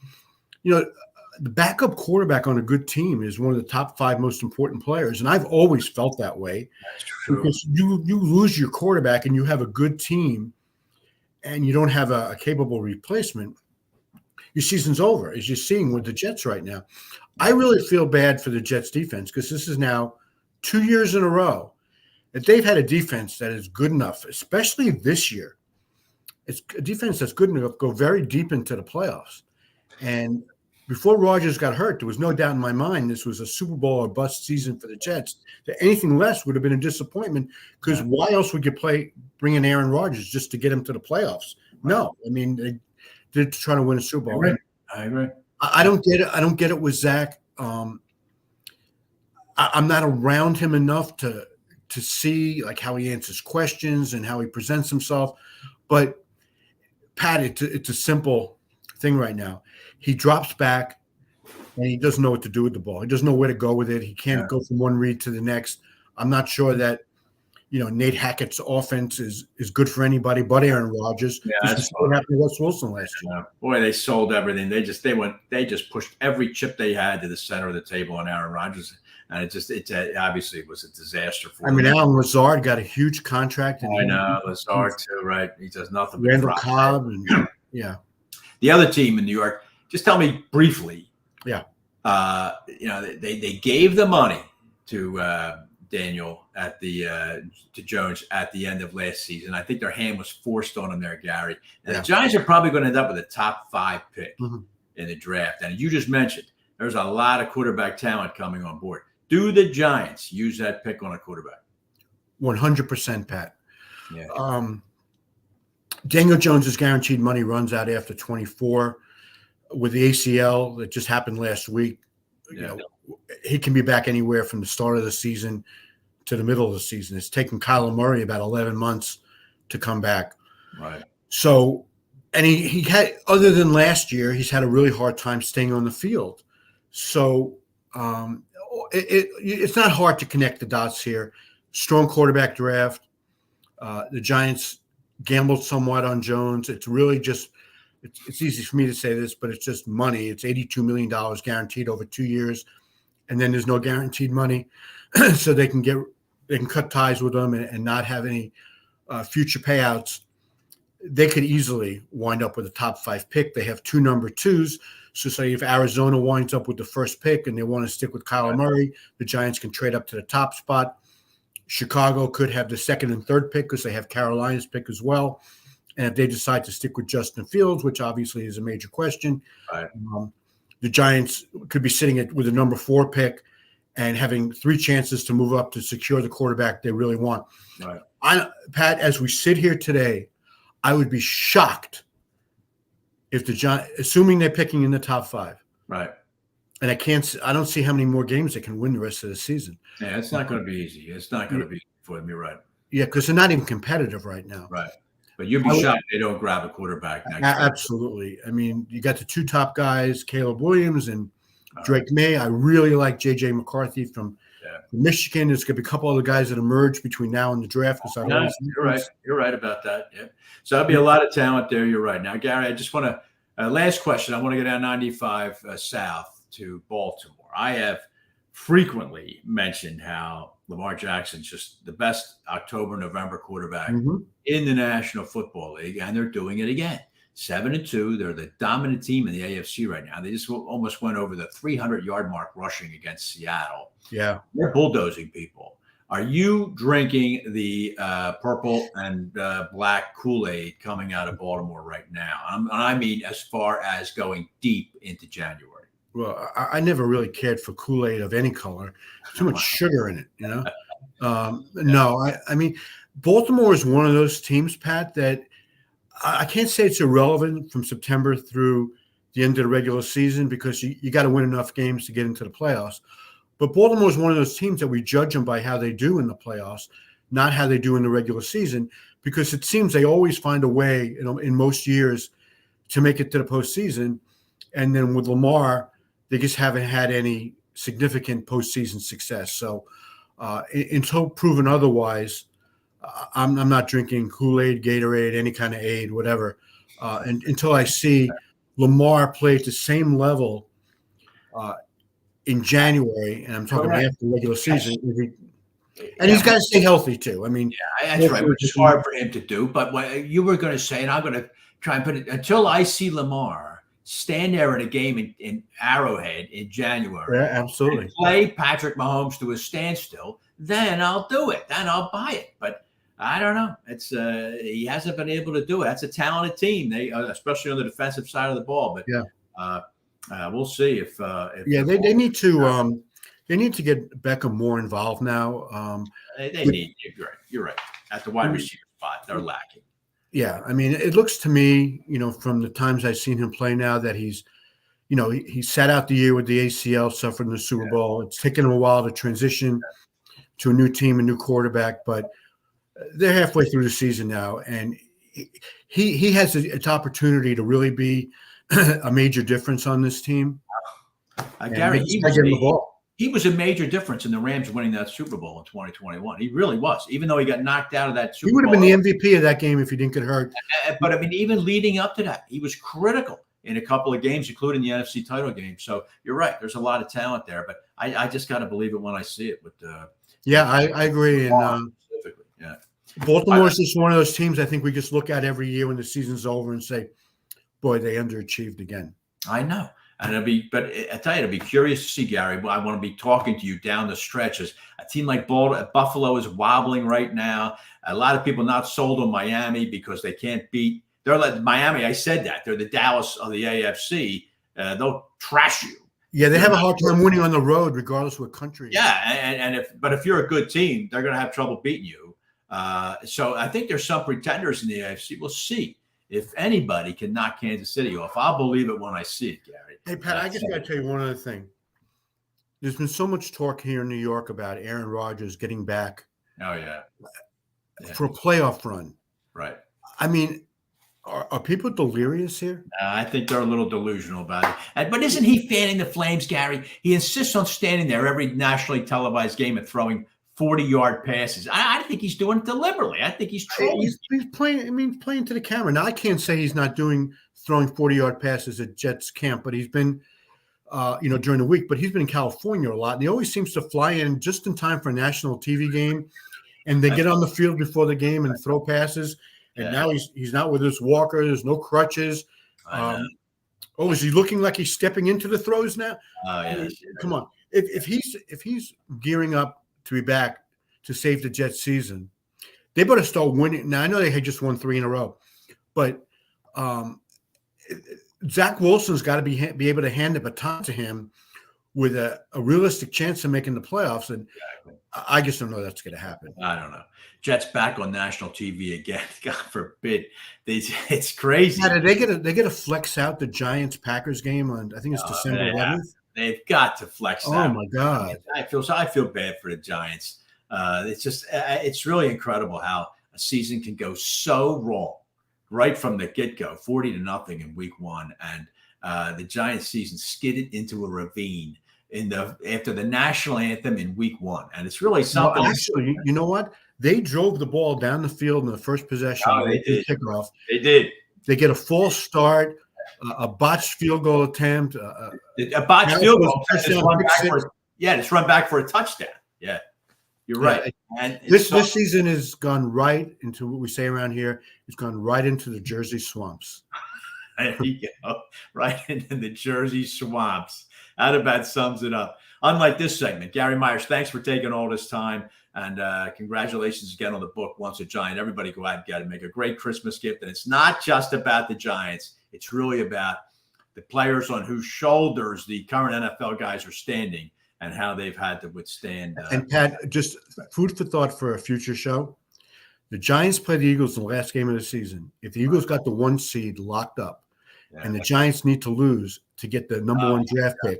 the backup quarterback on a good team is one of the top 5 most important players. And I've always felt that way. That's true. Because you lose your quarterback and you have a good team and you don't have a capable replacement, your season's over, as you're seeing with the Jets right now. I really feel bad for the Jets defense because this is now 2 years in a row that they've had a defense that is good enough, especially this year, it's a defense that's good enough to go very deep into the playoffs. And before Rodgers got hurt, there was no doubt in my mind this was a Super Bowl or bust season for the Jets. That anything less would have been a disappointment, because why else would you bring in Aaron Rodgers just to get him to the playoffs? No, I mean, they did try to win a Super Bowl. I agree. I don't get it. I don't get it with Zach. I'm not around him enough to see like how he answers questions and how he presents himself. But Pat, it's a simple thing right now. He drops back and he doesn't know what to do with the ball. He doesn't know where to go with it. He can't go from one read to the next. I'm not sure that, Nate Hackett's offense is good for anybody but Aaron Rodgers. Yeah, that's what happened to Russ Wilson last year. Boy, they sold everything. They just pushed every chip they had to the center of the table on Aaron Rodgers. And obviously it was a disaster for him. Alan Lazard got a huge contract. I know, Lazard too, right? He does nothing but Randall Cobb and the other team in New York. Just tell me briefly. Yeah. They gave the money to Daniel to Jones at the end of last season. I think their hand was forced on him there, Gary. And the Giants are probably going to end up with a top 5 pick in the draft. And you just mentioned there's a lot of quarterback talent coming on board. Do the Giants use that pick on a quarterback? 100%, Pat. Yeah. Daniel Jones's guaranteed money runs out after 24. With the ACL that just happened last week, he can be back anywhere from the start of the season to the middle of the season. It's taken Kyler Murray about 11 months to come back. Right. So, and he had, other than last year, he's had a really hard time staying on the field. So it's not hard to connect the dots here. Strong quarterback draft. The Giants gambled somewhat on Jones. It's really just, it's easy for me to say this, but it's just money. It's $82 million guaranteed over 2 years. And then there's no guaranteed money. So they can cut ties with them and not have any future payouts. They could easily wind up with a top 5 pick. They have 2 number 2s. So say if Arizona winds up with the first pick and they want to stick with Kyler Murray, the Giants can trade up to the top spot. Chicago could have the 2nd and 3rd pick because they have Carolina's pick as well. And if they decide to stick with Justin Fields, which obviously is a major question, the Giants could be sitting with a number 4 pick and having 3 chances to move up to secure the quarterback they really want. Right. Pat, as we sit here today, I would be shocked if the Giants, assuming they're picking in the top 5. Right. And I don't see how many more games they can win the rest of the season. Yeah, it's not going to be easy. It's not going to be for them. You're right. Yeah, because they're not even competitive right now. Right. But you'd be shocked if they don't grab a quarterback next year. Absolutely. I mean, you got the 2 top guys, Caleb Williams and Drake May. I really like J.J. McCarthy from Michigan. There's going to be a couple other guys that emerge between now and the draft. You're right. You're right about that. Yeah. So that'll be a lot of talent there. You're right. Now, Gary, I just want to last question. I want to go down 95 south to Baltimore. I have frequently mentioned how Lamar Jackson's just the best October-November quarterback in the National Football League, and they're doing it again. 7-2. They're the dominant team in the AFC right now. They just almost went over the 300-yard mark rushing against Seattle. Yeah. They're bulldozing people. Are you drinking the purple and black Kool-Aid coming out of Baltimore right now? I mean as far as going deep into January. Well, I never really cared for Kool-Aid of any color. Too much sugar in it, No, I mean, Baltimore is one of those teams, Pat, that I can't say it's irrelevant from September through the end of the regular season because you got to win enough games to get into the playoffs. But Baltimore is one of those teams that we judge them by how they do in the playoffs, not how they do in the regular season, because it seems they always find a way, in most years to make it to the postseason. And then with Lamar, they just haven't had any significant postseason success. So until proven otherwise, I'm not drinking Kool-Aid, Gatorade, any kind of aid, whatever, until I see Lamar play at the same level in January, and I'm talking about after the regular season. And he's got to stay healthy too. I mean, that's right. Which is hard for him to do. But what you were going to say, and I'm going to try and put it until I see Lamar stand there in a game in Arrowhead in January. Yeah, absolutely. Play Patrick Mahomes to a standstill, then I'll do it. Then I'll buy it. But I don't know. It's he hasn't been able to do it. That's a talented team. They especially on the defensive side of the ball. But we'll see if they need to get Beckham more involved now. They need. You're right. At the wide receiver spot, they're lacking. Yeah, I mean, it looks to me, from the times I've seen him play now that he's, he sat out the year with the ACL, suffered in the Super Bowl. It's taken him a while to transition to a new team, a new quarterback, but they're halfway through the season now, and he has its opportunity to really be a major difference on this team. Gary, he was a major difference in the Rams winning that Super Bowl in 2021. He really was, even though he got knocked out of that Super Bowl. He would have been the MVP of that game if he didn't get hurt. But I mean, even leading up to that, he was critical in a couple of games, including the NFC title game. So you're right. There's a lot of talent there, but I just got to believe it when I see it. With I agree. And Baltimore is just one of those teams I think we just look at every year when the season's over and say, boy, they underachieved again. I know. And but I tell you, it'll be curious to see, Gary. I want to be talking to you down the stretch as a team like Buffalo is wobbling right now. A lot of people not sold on Miami because they can't beat. They're like Miami. I said that they're the Dallas of the AFC. They'll trash you. Yeah, they have a hard time winning on the road, regardless of what country. Yeah, but if you're a good team, they're going to have trouble beating you. So I think there's some pretenders in the AFC. We'll see if anybody can knock Kansas City off. I'll believe it when I see it, Gary. Hey, Pat, I just got to tell you one other thing. There's been so much talk here in New York about Aaron Rodgers getting back. Oh, yeah. For a playoff run. Right. I mean, are people delirious here? I think they're a little delusional about it. But isn't he fanning the flames, Gary? He insists on standing there every nationally televised game and throwing 40-yard passes. I think he's doing it deliberately. I think he's trolling. He's playing. I mean, playing to the camera. Now, I can't say he's not throwing 40-yard passes at Jets camp, but he's been, during the week. But he's been in California a lot, and he always seems to fly in just in time for a national TV game, and they get on the field before the game and throw passes. And now he's not with his walker. There's no crutches. Is he looking like he's stepping into the throws now? Come on. If he's gearing up to be back to save the Jets season, they better start winning. Now, I know they had just won 3 in a row, but Zach Wilson's got to be able to hand the baton to him with a realistic chance of making the playoffs. And I just don't know that's going to happen. I don't know. Jets back on national TV again. God forbid. It's crazy. Yeah, they get to flex out the Giants-Packers game on, I think it's December 11th. They've got to flex that. Oh, my God. I feel bad for the Giants. It's really incredible how a season can go so wrong right from the get-go, 40-0 in week 1. And the Giants season skidded into a ravine after the national anthem in week 1. And it's really something. Well, actually, you know what? They drove the ball down the field in the first possession. They did. Kickoff. They did. They get a false start, a botched field goal attempt. A botched field goal. Just run back for a touchdown. Yeah, you're right. And this season has gone right into what we say around here. It's gone right into the Jersey swamps. There you go. Right into the Jersey swamps. That about sums it up. Unlike this segment, Gary Myers, thanks for taking all this time. And congratulations again on the book, Once a Giant. Everybody go out and get it. Make a great Christmas gift. And it's not just about the Giants. It's really about the players on whose shoulders the current NFL guys are standing and how they've had to withstand. And Pat, just food for thought for a future show. The Giants play the Eagles in the last game of the season. If the Eagles got the 1 seed locked up and the Giants need to lose to get the number 1 draft pick,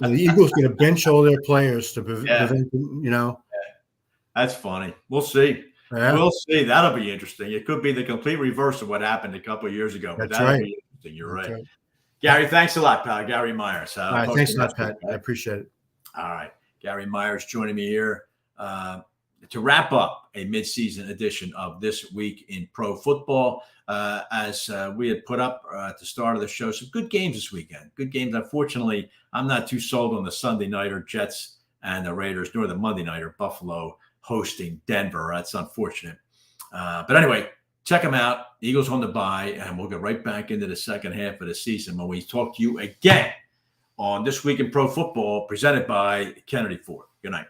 and the Eagles get to bench all their players to prevent, That's funny. We'll see. Yeah. We'll see. That'll be interesting. It could be the complete reverse of what happened a couple of years ago. But that'll be interesting. You're right. Gary, thanks a lot, pal. Gary Myers. All right, thanks a lot, Pat. I appreciate it. All right. Gary Myers joining me here to wrap up a midseason edition of This Week in Pro Football. As we had put up at the start of the show, some good games this weekend. Good games. Unfortunately, I'm not too sold on the Sunday nighter Jets and the Raiders, nor the Monday nighter Buffalo hosting Denver. That's unfortunate. But anyway, check them out. Eagles on the bye, and we'll get right back into the second half of the season when we talk to you again on This Week in Pro Football, presented by Kennedy Ford. Good night.